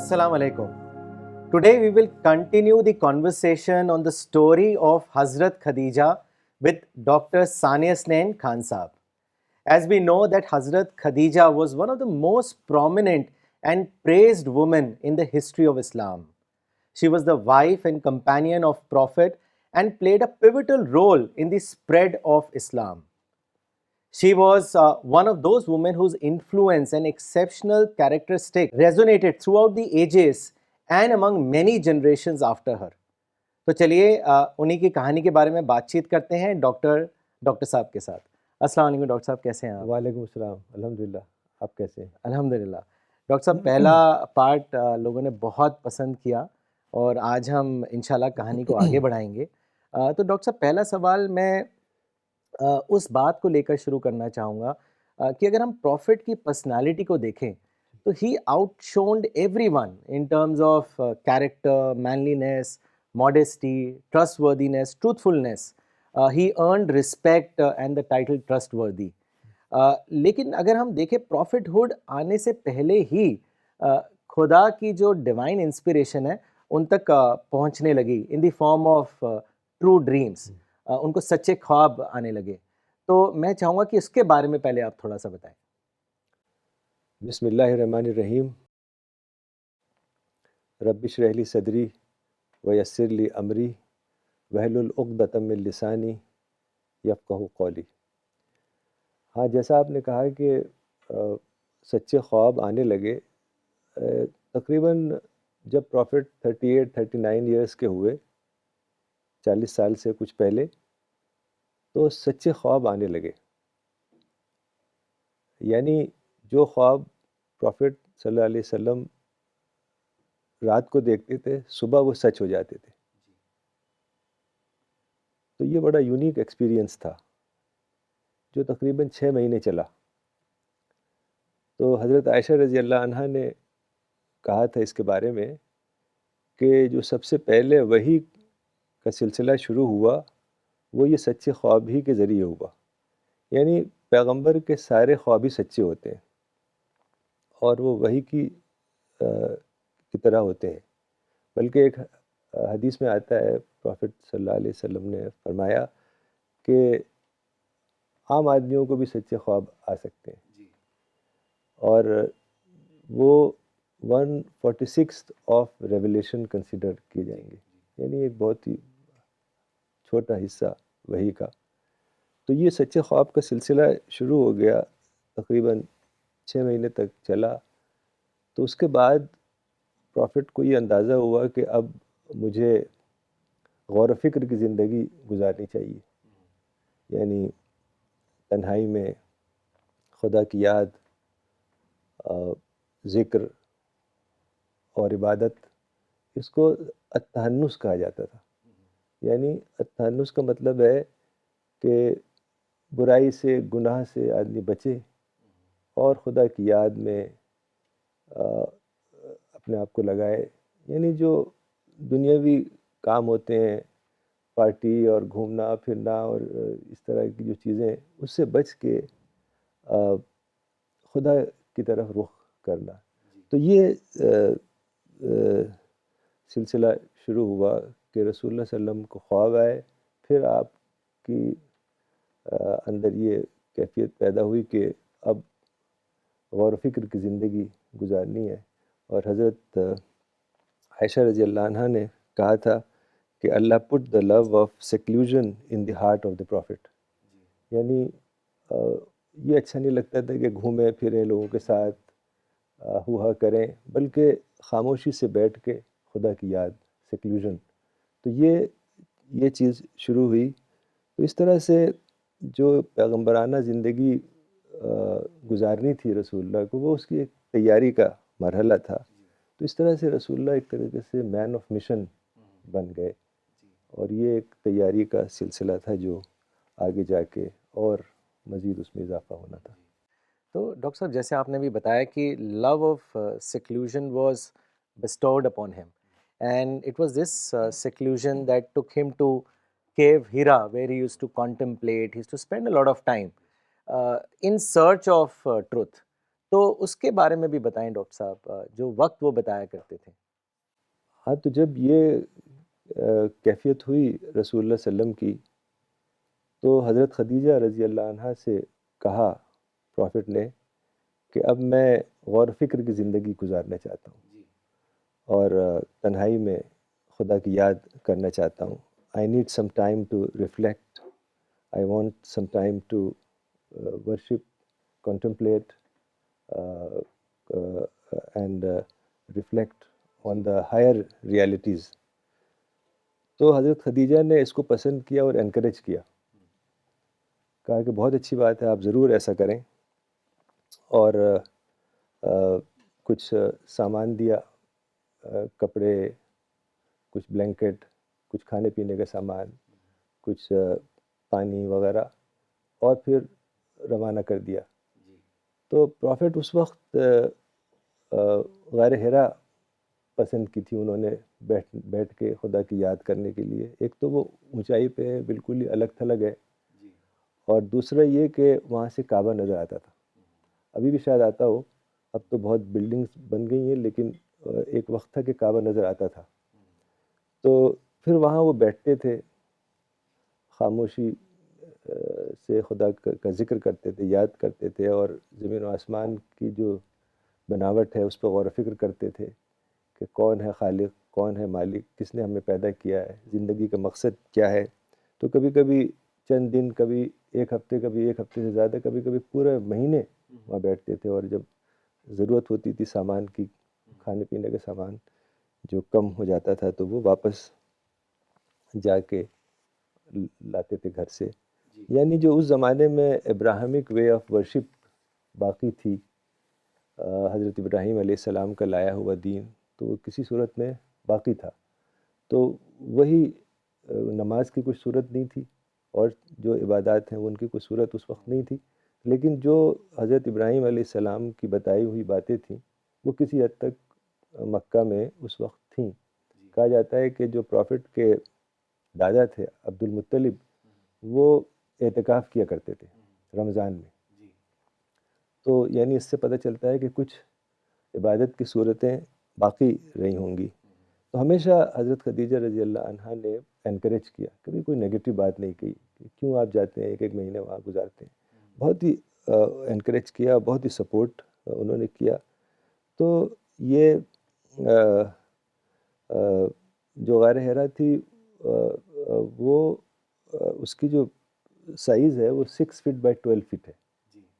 Assalamu alaikum. Today we will continue the conversation on the story of Hazrat Khadija with Dr. Sania Snain Khan Sahab. As we know that Hazrat Khadija was one of the most prominent and praised women in the history of Islam. She was the wife and companion of Prophet and played a pivotal role in the spread of Islam. She was one of those women whose influence and exceptional characteristic resonated throughout the ages and among many generations after her. تو چلیے انہی کی کہانی کے بارے میں بات چیت کرتے ہیں ڈاکٹر صاحب کے ساتھ. السلام علیکم ڈاکٹر صاحب، کیسے ہیں آپ؟ وعلیکم السلام، الحمدللہ. آپ کیسے ہیں؟ الحمدللہ. ڈاکٹر صاحب، پہلا پارٹ لوگوں نے بہت پسند کیا اور آج ہم انشاءاللہ کہانی کو آگے بڑھائیں گے. تو ڈاکٹر صاحب، پہلا سوال میں اس بات کو لے کر شروع کرنا چاہوں گا کہ اگر ہم پروفٹ کی پرسنالٹی کو دیکھیں تو ہی outshone everyone in terms of character, manliness, modesty, trustworthiness, truthfulness. He earned respect and the title trustworthy. لیکن اگر ہم دیکھیں پروفٹ ہوڈ آنے سے پہلے ہی خدا کی جو ڈیوائن انسپریشن ہے ان تک پہنچنے لگی ان دی فارم آف ٹرو ڈریمس. ان کو سچے خواب آنے لگے. تو میں چاہوں گا کہ اس کے بارے میں پہلے آپ تھوڑا سا بتائیں. بسم اللہ الرحمن الرحیم. رب اشرح لی صدری ویسر لی امری واحلل عقدۃ من لسانی یفقہوا قولی. ہاں، جیسا آپ نے کہا کہ سچے خواب آنے لگے. تقریباً جب پروفٹ 38-39 ایئرس کے ہوئے، 40 سال سے کچھ پہلے، تو سچے خواب آنے لگے. یعنی جو خواب پروفٹ صلی اللہ علیہ وسلم رات کو دیکھتے تھے، صبح وہ سچ ہو جاتے تھے. تو یہ بڑا یونیک ایکسپیرینس تھا جو تقریباً 6 مہینے چلا. تو حضرت عائشہ رضی اللہ عنہا نے کہا تھا اس کے بارے میں کہ جو سب سے پہلے وحی کا سلسلہ شروع ہوا وہ یہ سچے خواب ہی کے ذریعے ہوا. یعنی پیغمبر کے سارے خواب ہی سچے ہوتے ہیں اور وہ وحی کی طرح ہوتے ہیں. بلکہ ایک حدیث میں آتا ہے، پروفٹ صلی اللہ علیہ وسلم نے فرمایا کہ عام آدمیوں کو بھی سچے خواب آ سکتے ہیں اور وہ 1/46 آف ریولیشن کنسیڈر کیے جائیں گے. یعنی ایک بہت ہی چھوٹا حصہ وحی کا. تو یہ سچے خواب کا سلسلہ شروع ہو گیا، تقریباً 6 مہینے تک چلا. تو اس کے بعد پروفٹ کو یہ اندازہ ہوا کہ اب مجھے غور و فکر کی زندگی گزارنی چاہیے. یعنی تنہائی میں خدا کی یاد، ذکر اور عبادت. اس کو التحنس کہا جاتا تھا. یعنی التحنس کا مطلب ہے کہ برائی سے، گناہ سے آدمی بچے اور خدا کی یاد میں اپنے آپ کو لگائے. یعنی جو دنیاوی کام ہوتے ہیں، پارٹی اور گھومنا پھرنا اور اس طرح کی جو چیزیں، اس سے بچ کے خدا کی طرف رخ کرنا. تو یہ سلسلہ شروع ہوا کہ رسول اللہ صلی اللہ علیہ وسلم کو خواب آئے. پھر آپ کی اندر یہ کیفیت پیدا ہوئی کہ اب غور و فکر کی زندگی گزارنی ہے. اور حضرت عائشہ رضی اللہ عنہا نے کہا تھا کہ Allah put the love of seclusion in the heart of the prophet. یعنی یہ اچھا نہیں لگتا تھا کہ گھومیں پھریں لوگوں کے ساتھ، ہوا کریں، بلکہ خاموشی سے بیٹھ کے خدا کی یاد، سیکلوژن. تو یہ چیز شروع ہوئی. تو اس طرح سے جو پیغمبرانہ زندگی گزارنی تھی رسول اللہ کو، وہ اس کی ایک تیاری کا مرحلہ تھا. تو اس طرح سے رسول اللہ ایک طریقے سے مین آف مشن بن گئے اور یہ ایک تیاری کا سلسلہ تھا جو آگے جا کے اور مزید اس میں اضافہ ہونا تھا. تو ڈاکٹر صاحب، جیسے آپ نے بھی بتایا کہ love of seclusion was bestowed upon him, and it was this seclusion that took him to cave Hira, where he used to contemplate, he used to spend a lot of time in search of truth. تو اس کے بارے میں بھی بتائیں doctor صاحب، جو وقت وہ بتایا کرتے تھے۔ ہاں، تو جب یہ کیفیت ہوئی رسول اللہ صلی اللہ علیہ وسلم کی، تو حضرت خدیجہ رضی اللہ عنہا سے کہا پروفٹ نے کہ اب میں غور و فکر کی زندگی گزارنا چاہتا ہوں اور تنہائی میں خدا کی یاد کرنا چاہتا ہوں. I need some time to reflect. I want some time to worship, contemplate, and reflect on the higher realities. تو حضرت خدیجہ نے اس کو پسند کیا اور انکریج کیا، کہا کہ بہت اچھی بات ہے، آپ ضرور ایسا کریں. اور کچھ سامان دیا، کپڑے، کچھ بلینکٹ، کچھ کھانے پینے کا سامان، کچھ پانی وغیرہ، اور پھر روانہ کر دیا. تو پروفٹ اس وقت غار حرا پسند کی تھی انہوں نے بیٹھ کے خدا کی یاد کرنے کے لیے. ایک تو وہ اونچائی پہ ہے، بالکل ہی الگ تھلگ ہے، اور دوسرا یہ کہ وہاں سے کعبہ نظر آتا تھا. ابھی بھی شاید آتا ہو، اب تو بہت بلڈنگز بن گئی ہیں، لیکن ایک وقت تھا کہ کعبہ نظر آتا تھا. تو پھر وہاں وہ بیٹھتے تھے، خاموشی سے خدا کا ذکر کرتے تھے، یاد کرتے تھے، اور زمین و آسمان کی جو بناوٹ ہے اس پہ غور و فکر کرتے تھے کہ کون ہے خالق، کون ہے مالک، کس نے ہمیں پیدا کیا ہے، زندگی کا مقصد کیا ہے. تو کبھی کبھی چند دن، کبھی ایک ہفتے، کبھی ایک ہفتے سے زیادہ، کبھی کبھی پورے مہینے وہاں بیٹھتے تھے. اور جب ضرورت ہوتی تھی سامان کی، کھانے پینے کا سامان جو کم ہو جاتا تھا، تو وہ واپس جا کے لاتے تھے گھر سے. یعنی جو اس زمانے میں ابراہمک وے آف ورشپ باقی تھی، حضرت ابراہیم علیہ السلام کا لایا ہوا دین، تو وہ کسی صورت میں باقی تھا. تو وہی نماز کی کچھ صورت نہیں تھی، اور جو عبادات ہیں ان کی کوئی صورت اس وقت نہیں تھی، لیکن جو حضرت ابراہیم علیہ السلام کی بتائی ہوئی باتیں تھیں وہ کسی حد تک مکہ میں اس وقت تھیں. کہا جاتا ہے کہ جو پروفٹ کے دادا تھے عبد المطلب، وہ اعتکاف کیا کرتے تھے رمضان میں. تو یعنی اس سے پتہ چلتا ہے کہ کچھ عبادت کی صورتیں باقی رہی ہوں گی. تو ہمیشہ حضرت خدیجہ رضی اللہ عنہا نے انکریج کیا، کبھی کوئی نگیٹو بات نہیں کہی کہ کیوں آپ جاتے ہیں، ایک ایک مہینے وہاں گزارتے ہیں. بہت ہی انکریج کیا، بہت ہی سپورٹ انہوں نے کیا. تو یہ جو غار حرا تھی، وہ اس کی جو سائز ہے وہ 6 فٹ بائی 12 فٹ ہے،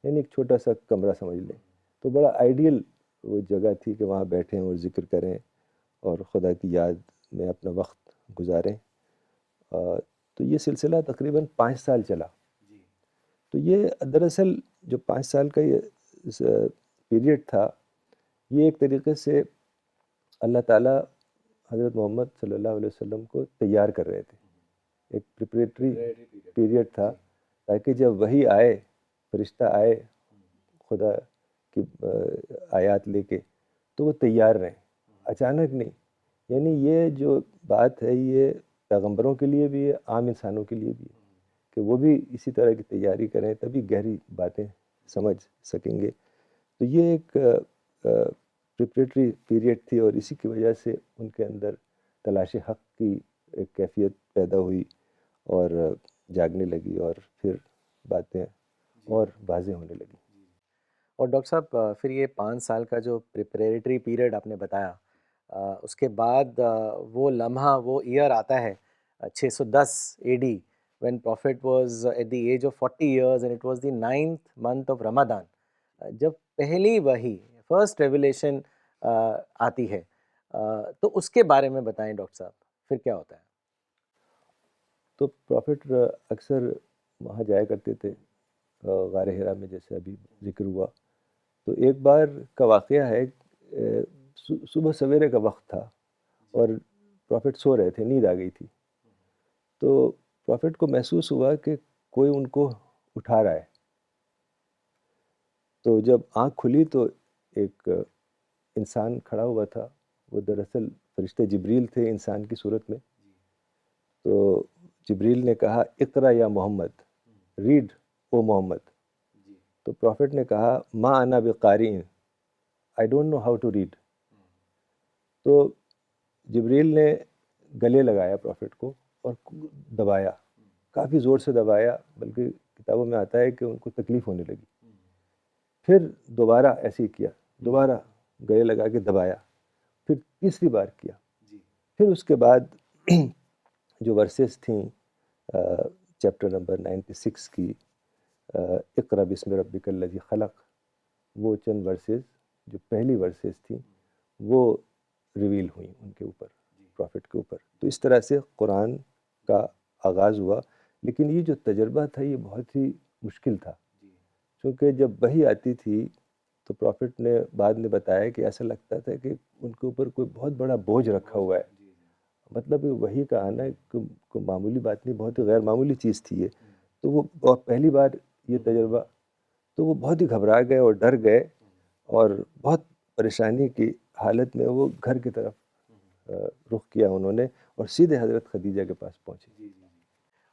یعنی ایک چھوٹا سا کمرہ سمجھ لیں. تو بڑا آئیڈیل وہ جگہ تھی کہ وہاں بیٹھیں اور ذکر کریں اور خدا کی یاد میں اپنا وقت گزاریں. تو یہ سلسلہ تقریباً 5 سال چلا. تو یہ دراصل جو 5 سال کا یہ پیریڈ تھا، یہ ایک طریقے سے اللہ تعالیٰ حضرت محمد صلی اللہ علیہ وسلم کو تیار کر رہے تھے. ایک پریپریٹری پیریڈ تھا، تاکہ جب وہی آئے، فرشتہ آئے خدا کی آیات لے کے، تو وہ تیار رہیں، اچانک نہیں. یعنی یہ جو بات ہے یہ پیغمبروں کے لیے بھی ہے، عام انسانوں کے لیے بھی ہے، کہ وہ بھی اسی طرح کی تیاری کریں، تبھی گہری باتیں سمجھ سکیں گے. تو یہ ایک پریپریٹری پیریڈ تھی، اور اسی کی وجہ سے ان کے اندر تلاش حق کی ایک کیفیت پیدا ہوئی اور جاگنے لگی، اور پھر باتیں اور واضح ہونے لگی. اور ڈاکٹر صاحب پھر یہ 5 سال کا جو پریپریٹری پیریڈ آپ نے بتایا، اس کے بعد وہ لمحہ، وہ ایئر آتا ہے 610 AD when prophet was at the age of 40 years and it was the 9th month of Ramadan، جب پہلی وحی، فرسٹ ریویلیشن آتی ہے. تو اس کے بارے میں بتائیں ڈاکٹر صاحب، پھر کیا ہوتا ہے؟ تو پروفٹ اکثر وہاں جایا کرتے تھے غار حرا میں، جیسے ابھی ذکر ہوا. تو ایک بار کا واقعہ ہے، صبح سویرے کا وقت تھا اور پروفٹ سو رہے تھے، نیند آ گئی تھی. تو پروفٹ کو محسوس ہوا کہ کوئی ان کو اٹھا رہا ہے. تو جب آنکھ کھلی تو ایک انسان کھڑا ہوا تھا. وہ دراصل فرشتے جبریل تھے انسان کی صورت میں. تو جبریل نے کہا اقرا یا محمد، ریڈ او محمد. تو پروفٹ نے کہا ما انا بقاری، I don't know how to read. تو جبریل نے گلے لگایا پروفٹ کو اور دبایا، کافی زور سے دبایا، بلکہ کتابوں میں آتا ہے کہ ان کو تکلیف ہونے لگی. پھر دوبارہ ایسے ہی کیا، دوبارہ گلے لگا کے دبایا، پھر تیسری بار کیا. پھر اس کے بعد جو ورسز تھیں چیپٹر نمبر 96 کی اقرا بسم ربک الذی خلق، وہ چند ورسز جو پہلی ورسز تھیں وہ ریویل ہوئیں ان کے اوپر، پروفٹ کے اوپر. تو اس طرح سے قرآن کا آغاز ہوا. لیکن یہ جو تجربہ تھا یہ بہت ہی مشکل تھا، کیونکہ جب وحی آتی تھی تو پروفٹ نے بعد میں بتایا کہ ایسا لگتا تھا کہ ان کے اوپر کوئی بہت بڑا بوجھ رکھا ہوا ہے. مطلب وحی کا آنا کوئی معمولی بات نہیں، بہت ہی غیر معمولی چیز تھی یہ. تو وہ پہلی بار یہ تجربہ، تو وہ بہت ہی گھبرا گئے اور ڈر گئے، اور بہت پریشانی کی حالت میں وہ گھر کی طرف رخ کیا انہوں نے، اور سیدھے حضرت خدیجہ کے پاس پہنچے.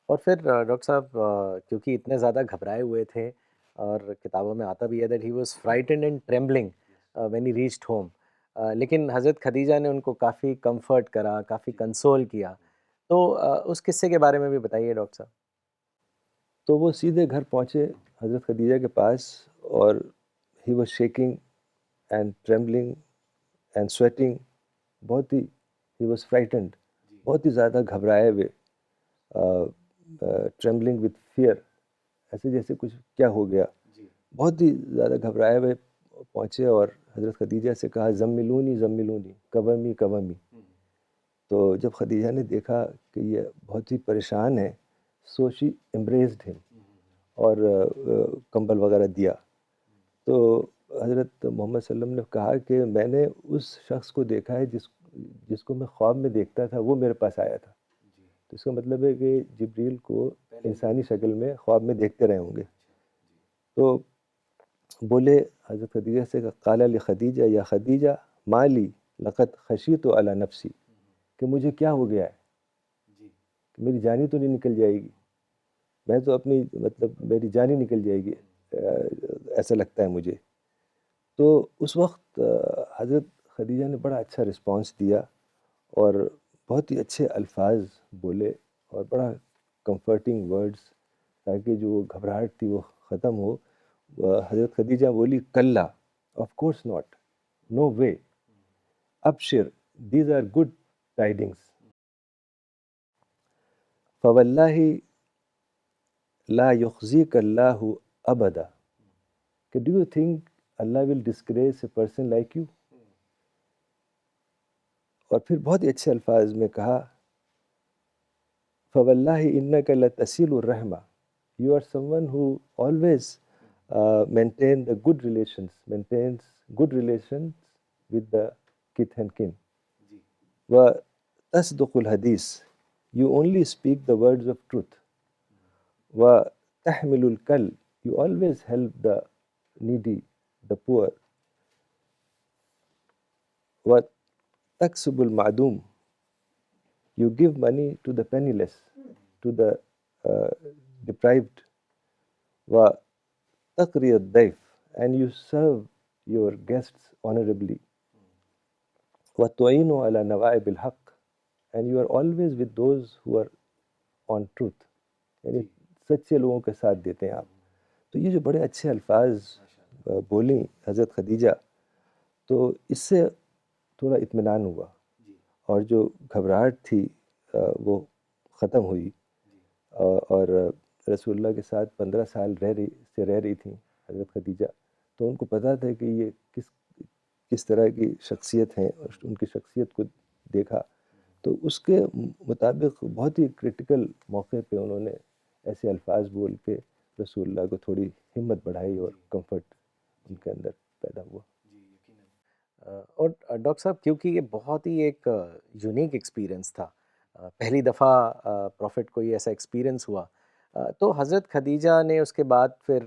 اور پھر ڈاکٹر صاحب کیونکہ اتنے زیادہ گھبرائے ہوئے تھے، اور کتابوں میں آتا بھی ہے that he was frightened and trembling when he reached home, لیکن حضرت خدیجہ نے ان کو کافی کمفرٹ کرا، کافی کنسول کیا. تو اس قصے کے بارے میں بھی بتائیے ڈاکٹر صاحب. تو وہ سیدھے گھر پہنچے حضرت خدیجہ کے پاس، اور he was shaking and trembling and sweating, بہت ہی ہی واز فرائٹنڈ، بہت ہی زیادہ گھبرائے ہوئے، ٹریمبلنگ وتھ فیئر، ایسے جیسے کچھ کیا ہو گیا، بہت ہی زیادہ گھبرائے ہوئے پہنچے. اور حضرت خدیجہ سے کہا زملونی زملونی قومی قومی. تو جب خدیجہ نے دیکھا کہ یہ بہت ہی پریشان ہے، سو شی امبریسڈ ہم، اور کمبل وغیرہ دیا. تو حضرت محمد صلی اللہ علیہ وسلم نے کہا کہ میں نے اس شخص کو دیکھا ہے جس کو میں خواب میں دیکھتا تھا، وہ میرے پاس آیا تھا. تو اس کا مطلب ہے کہ جبریل کو انسانی شکل میں خواب میں دیکھتے رہے ہوں گے. تو بولے حضرت خدیجہ سے کہ قال لخدیجہ یا خدیجہ مالی لقد خشیت علی نفسی، کہ مجھے کیا ہو گیا ہے، کہ میری جان ہی تو نہیں نکل جائے گی، میں تو اپنی مطلب میری جان ہی نکل جائے گی، ایسا لگتا ہے مجھے. تو اس وقت حضرت خدیجہ نے بڑا اچھا رسپانس دیا، اور بہت ہی اچھے الفاظ بولے، اور بڑا کمفرٹنگ ورڈز، تاکہ جو گھبراہٹ تھی وہ ختم ہو. حضرت خدیجہ بولی کلا، of course not, no way, ابشر، دیز آر گڈ ٹائڈنگس، فواللہ لا یخزیک اللہ ابدا، کہ do you think Allah will disgrace a person like you. اور پھر بہت ہی اچھے الفاظ میں کہا فواللہ انک لتصل الرحمہ، you are someone who always maintain the good relations, maintains good relations with the kith and kin. وتصدق الحدیث، you only speak the words of truth. وتحمل الکل، you always help the needy, the poor. وتکسب المعدوم، you give money to the penniless, to the deprived. وتقری الضیف، and you serve your guests honorably. وتعین Ali نوائب ul Haq, and you are always with those who are on truth، یعنی سچے لوگوں کے ساتھ دیتے ہیں آپ. تو یہ جو بڑے اچھے الفاظ بولیں حضرت خدیجہ، تو اس سے تھوڑا اطمینان ہوا، اور جو گھبراہٹ تھی وہ ختم ہوئی. اور رسول اللہ کے ساتھ 15 سال رہ رہی تھیں حضرت خدیجہ، تو ان کو پتہ تھا کہ یہ کس طرح کی شخصیت ہیں، اور ان کی شخصیت کو دیکھا. تو اس کے مطابق بہت ہی کرٹیکل موقع پہ انہوں نے ایسے الفاظ بول کے رسول اللہ کو تھوڑی ہمت بڑھائی، اور کمفرٹ ان کے اندر پیدا ہوا. اور ڈاکٹر صاحب کیونکہ یہ بہت ہی ایک یونیک ایکسپیرئنس تھا، پہلی دفعہ پروفٹ کو یہ ایسا ایکسپیرئنس ہوا، تو حضرت خدیجہ نے اس کے بعد پھر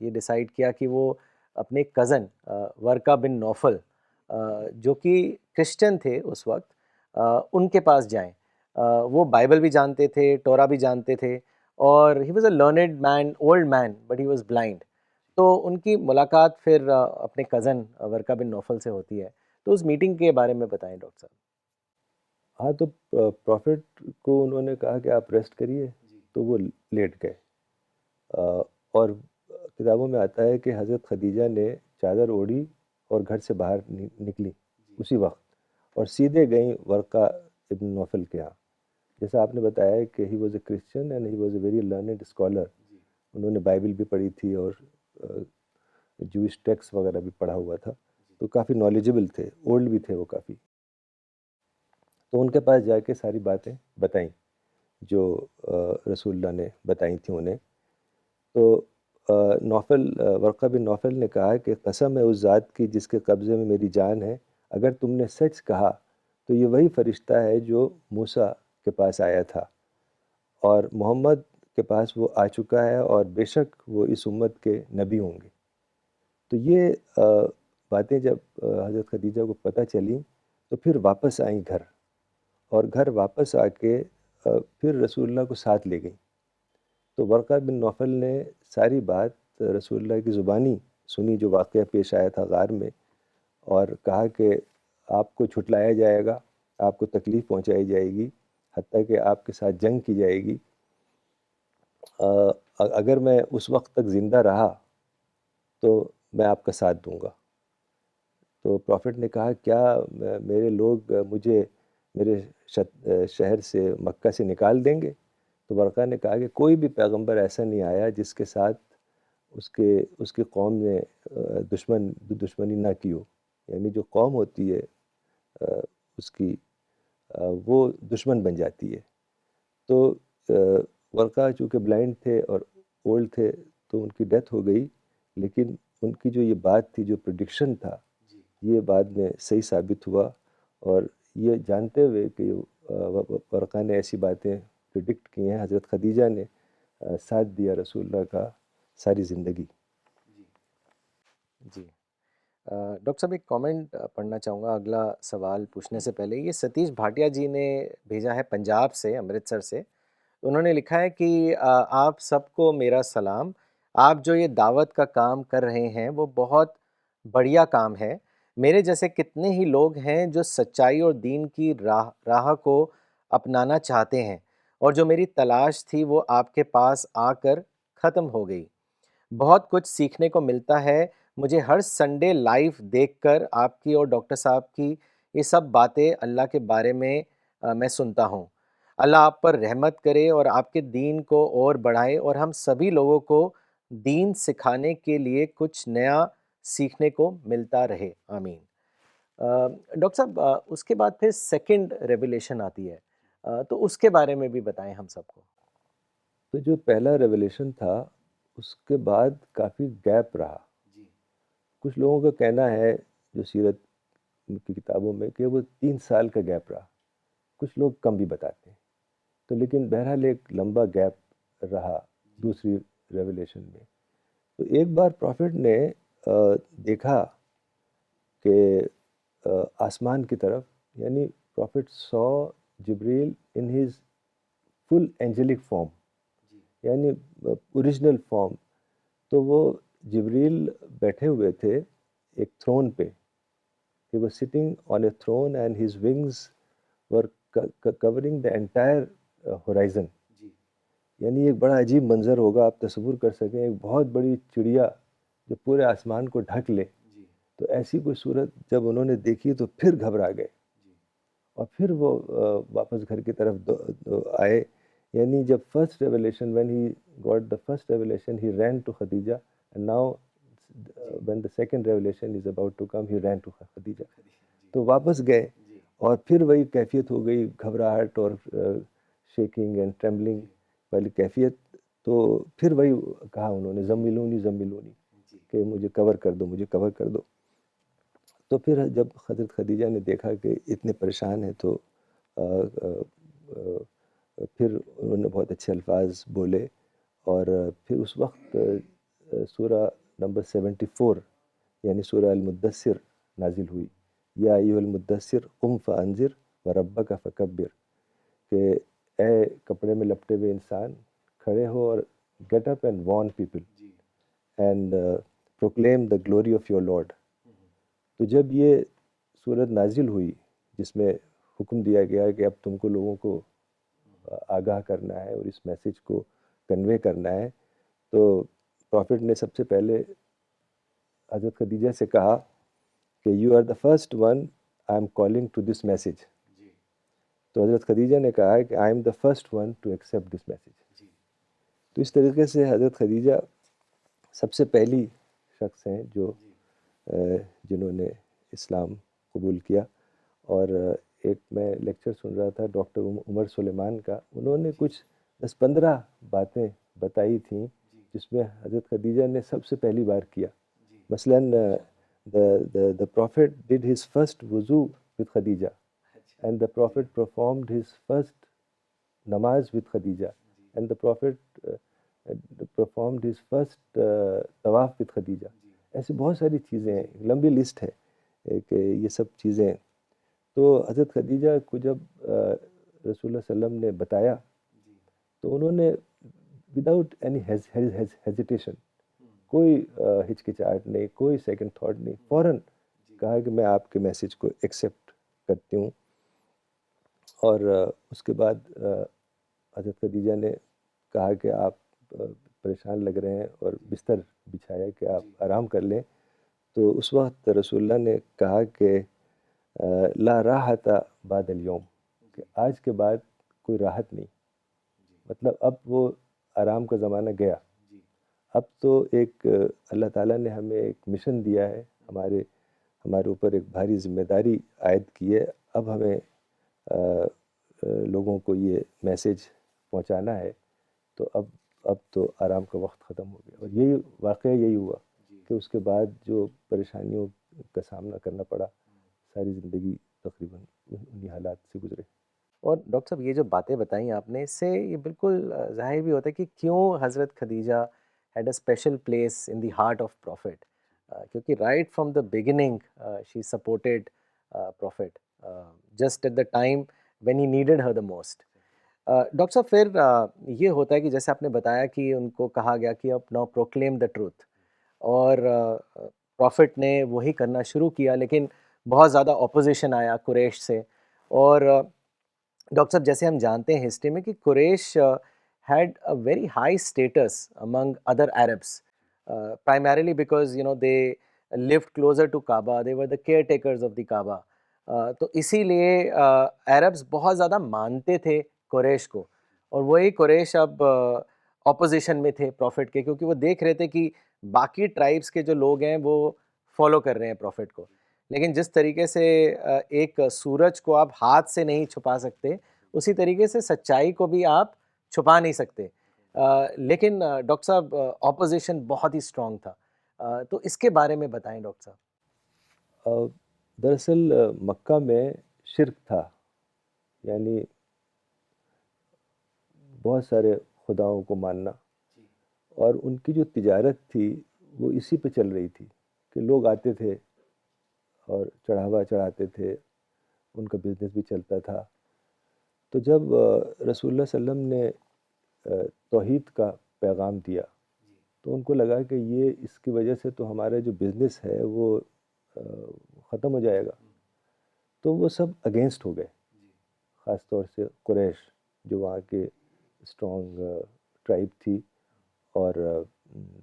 یہ ڈیسائیڈ کیا کہ وہ اپنے کزن ورقہ بن نوفل جو کہ کرسچن تھے اس وقت، ان کے پاس جائیں. وہ بائبل بھی جانتے تھے، تورا بھی جانتے تھے، اور he was a learned man, old man, but he was blind. تو ان کی ملاقات پھر اپنے کزن ورقہ بن نوفل سے ہوتی ہے، تو اس میٹنگ کے بارے میں بتائیں ڈاکٹر صاحب۔ ہاں، تو پروفٹ کو انہوں نے کہا کہ آپ ریسٹ کریے، تو وہ لیٹ گئے۔ اور کتابوں میں آتا ہے کہ حضرت خدیجہ نے چادر اوڑھی اور گھر سے باہر نکلی اسی وقت، اور سیدھے گئیں ورقہ ابن نوفل کے ہاں۔ جیسا آپ نے بتایا کہ ہی was a Christian and he was a very learned scholar, انہوں نے بائبل بھی پڑھی تھی اور جوئش ٹیکسٹ وغیرہ بھی پڑھا ہوا تھا، تو کافی نالجبل تھے، اولڈ بھی تھے وہ کافی۔ تو ان کے پاس جا کے ساری باتیں بتائیں جو رسول اللہ نے بتائی تھیں انہیں۔ تو ورقہ بن نوفل نے کہا کہ قسم ہے اس ذات کی جس کے قبضے میں میری جان ہے، اگر تم نے سچ کہا تو یہ وہی فرشتہ ہے جو موسیٰ کے پاس آیا تھا، اور محمد کے پاس وہ آ چکا ہے، اور بے شک وہ اس امت کے نبی ہوں گے۔ تو یہ باتیں جب حضرت خدیجہ کو پتہ چلیں تو پھر واپس آئیں گھر، اور گھر واپس آ کے پھر رسول اللہ کو ساتھ لے گئیں۔ تو ورقہ بن نوفل نے ساری بات رسول اللہ کی زبانی سنی، جو واقعہ پیش آیا تھا غار میں، اور کہا کہ آپ کو جھٹلایا جائے گا، آپ کو تکلیف پہنچائی جائے گی، حتیٰ کہ آپ کے ساتھ جنگ کی جائے گی۔ اگر میں اس وقت تک زندہ رہا تو میں آپ کا ساتھ دوں گا۔ تو پروفٹ نے کہا کیا میرے لوگ مجھے میرے شہر سے مکہ سے نکال دیں گے؟ تو ورقہ نے کہا کہ کوئی بھی پیغمبر ایسا نہیں آیا جس کے ساتھ اس کی قوم نے دشمنی نہ کی ہو، یعنی جو قوم ہوتی ہے اس کی وہ دشمن بن جاتی ہے۔ تو ورقہ چونکہ بلائنڈ تھے اور اولڈ تھے تو ان کی ڈیتھ ہو گئی، لیکن ان کی جو یہ بات تھی، جو پریڈکشن تھا، یہ بعد میں صحیح ثابت ہوا، اور یہ جانتے ہوئے کہ ورقہ نے ایسی باتیں پریڈکٹ کی ہیں، حضرت خدیجہ نے ساتھ دیا رسول اللہ کا ساری زندگی۔ جی ڈاکٹر صاحب ایک کامنٹ پڑھنا چاہوں گا اگلا سوال پوچھنے سے پہلے۔ یہ ستیش بھاٹیا جی نے بھیجا ہے پنجاب سے، امرتسر سے۔ انہوں نے لکھا ہے کہ آپ سب کو میرا سلام، آپ جو یہ دعوت کا کام کر رہے ہیں وہ بہت بڑھیا کام ہے۔ میرے جیسے کتنے ہی لوگ ہیں جو سچائی اور دین کی راہ کو اپنانا چاہتے ہیں، اور جو میری تلاش تھی وہ آپ کے پاس آ کر ختم ہو گئی۔ بہت کچھ سیکھنے کو ملتا ہے مجھے ہر سنڈے لائیو دیکھ کر، آپ کی اور ڈاکٹر صاحب کی یہ سب باتیں اللہ کے بارے میں میں سنتا ہوں۔ اللہ آپ پر رحمت کرے اور آپ کے دین کو اور بڑھائے، اور ہم سبھی لوگوں کو دین سکھانے کے لیے کچھ نیا سیکھنے کو ملتا رہے، آمین۔ ڈاکٹر صاحب اس کے بعد پھر سیکنڈ ریویلیشن آتی ہے، تو اس کے بارے میں بھی بتائیں ہم سب کو۔ تو جو پہلا ریولیشن تھا اس کے بعد کافی گیپ رہا۔ کچھ لوگوں کا کہنا ہے جو سیرت کی کتابوں میں کہ وہ 3 سال کا گیپ رہا، کچھ لوگ کم بھی بتاتے ہیں۔ تو لیکن بہرحال ایک لمبا گیپ رہا دوسری ریولیشن میں۔ تو ایک بار پروفٹ نے دیکھا کہ آسمان کی طرف، یعنی prophet saw Jibreel in his full angelic form, یعنی اوریجنل فارم۔ تو وہ جبریل بیٹھے ہوئے تھے ایک تھرون پہ، he was sitting on a throne and his wings were covering the entire horizon۔ یعنی ایک بڑا عجیب منظر ہوگا، آپ تصور کر سکیں ایک بہت بڑی چڑیا جو پورے آسمان کو ڈھک لے۔ تو ایسی کوئی صورت جب انہوں نے دیکھی تو پھر گھبرا گئے، اور پھر وہ واپس گھر کی طرف آئے۔ یعنی جب first revelation when he got the first revelation he ran to Khadija, and now when the second revelation is about to come he ran to Khadija۔ تو واپس گئے، اور پھر وہی کیفیت ہو گئی، گھبراہٹ اور شیکنگ اینڈ ٹریمبلنگ والی کیفیت۔ تو پھر وہی کہا انہوں نے زملونی زملونی، کہ مجھے کور کر دو، مجھے کور کر دو۔ تو پھر جب حضرت خدیجہ نے دیکھا کہ اتنے پریشان ہیں تو پھر انہوں نے بہت اچھے الفاظ بولے، اور پھر اس وقت سورہ نمبر 74 یعنی سورہ المدثر نازل ہوئی، یا ایھا المدثر قم فانذر وربک فکبر، کہ اے کپڑے میں لپٹے ہوئے انسان، کھڑے ہو اور get up and warn people, and proclaim the glory of your lord. تو جب یہ صورت نازل ہوئی جس میں حکم دیا گیا کہ اب تم کو لوگوں کو آگاہ کرنا ہے اور اس میسیج کو کنوے کرنا ہے، تو پروفٹ نے سب سے پہلے حضرت خدیجہ سے کہا کہ you are the first one I am calling to this message. تو حضرت خدیجہ نے کہا ہے کہ I am the first one to accept this message. تو اس طریقے سے حضرت خدیجہ سب سے پہلی شخص ہیں جو جنہوں نے اسلام قبول کیا. اور ایک میں لیکچر سن رہا تھا ڈاکٹر عمر سلیمان کا، انہوں نے کچھ 10-15 باتیں بتائی تھیں جس میں حضرت خدیجہ نے سب سے پہلی بار کیا. مثلاً the prophet did his first wuzu with Khadija, and the prophet performed his first namaz with Khadija, and the prophet performed his first tawaf with Khadija. ایسی بہت ساری چیزیں ہیں، لمبی لسٹ ہے کہ یہ سب چیزیں. تو حضرت خدیجہ کو جب رسول اللہ صلی اللہ علیہ وسلم نے بتایا تو انہوں نے وداؤٹ اینی ہیزیٹیشن، کوئی ہچکچاہٹ نہیں، کوئی سیکنڈ تھاٹ نہیں، فوراً کہا کہ میں آپ کے میسیج کو ایکسیپٹ کرتی ہوں. اور اس کے بعد حضرت خدیجہ نے کہا کہ آپ پریشان لگ رہے ہیں اور بستر بچھایا کہ آپ آرام کر لیں. تو اس وقت رسول اللہ نے کہا کہ لا راحت بعد اليوم، کہ آج کے بعد کوئی راحت نہیں. مطلب اب وہ آرام کا زمانہ گیا. اب تو ایک اللہ تعالیٰ نے ہمیں ایک مشن دیا ہے، ہمارے اوپر ایک بھاری ذمہ داری عائد کی ہے. اب ہمیں لوگوں کو یہ میسیج پہنچانا ہے. تو اب تو آرام کا وقت ختم ہو گیا. اور یہی واقعہ یہی ہوا کہ اس کے بعد جو پریشانیوں کا سامنا کرنا پڑا، ساری زندگی تقریباً انہی حالات سے گزرے. اور ڈاکٹر صاحب یہ جو باتیں بتائیں آپ نے، اس سے یہ بالکل ظاہر بھی ہوتا ہے کہ کیوں حضرت خدیجہ had a special place in the heart of prophet. کیونکہ right from the beginning she supported prophet just at the time when he needed her the most. Doctor صاحب پھر یہ ہوتا ہے کہ جیسے آپ نے بتایا کہ ان کو کہا گیا کہ اب ناؤ پروکلیم دا ٹروتھ، اور پروفٹ نے وہی کرنا شروع کیا، لیکن بہت زیادہ اپوزیشن آیا قریش سے. اور ڈاکٹر صاحب جیسے ہم جانتے ہیں ہسٹری میں کہ قریش had a very high status among other Arabs, primarily because they lived closer to Kaaba, they were the caretakers of the Kaaba. تو اسی لیے عربs بہت زیادہ مانتے تھے قریش کو، اور وہی قریش اب اپوزیشن میں تھے پروفٹ کے، کیونکہ وہ دیکھ رہے تھے کہ باقی ٹرائبس کے جو لوگ ہیں وہ فالو کر رہے ہیں پروفٹ کو. لیکن جس طریقے سے ایک سورج کو آپ ہاتھ سے نہیں چھپا سکتے، اسی طریقے سے سچائی کو بھی آپ چھپا نہیں سکتے. لیکن ڈاکٹر صاحب اپوزیشن بہت ہی اسٹرانگ تھا. تو اس کے بارے میں بتائیں ڈاکٹر صاحب. دراصل مکہ میں شرک تھا، یعنی بہت سارے خداؤں کو ماننا، اور ان کی جو تجارت تھی وہ اسی پہ چل رہی تھی کہ لوگ آتے تھے اور چڑھاوا چڑھاتے تھے، ان کا بزنس بھی چلتا تھا. تو جب رسول اللہ صلی اللہ علیہ وسلم نے توحید کا پیغام دیا تو ان کو لگا کہ یہ اس کی وجہ سے تو ہمارا جو بزنس ہے وہ ختم ہو جائے گا. تو وہ سب اگینسٹ ہو گئے، خاص طور سے قریش جو وہاں کے اسٹرانگ ٹرائب تھی اور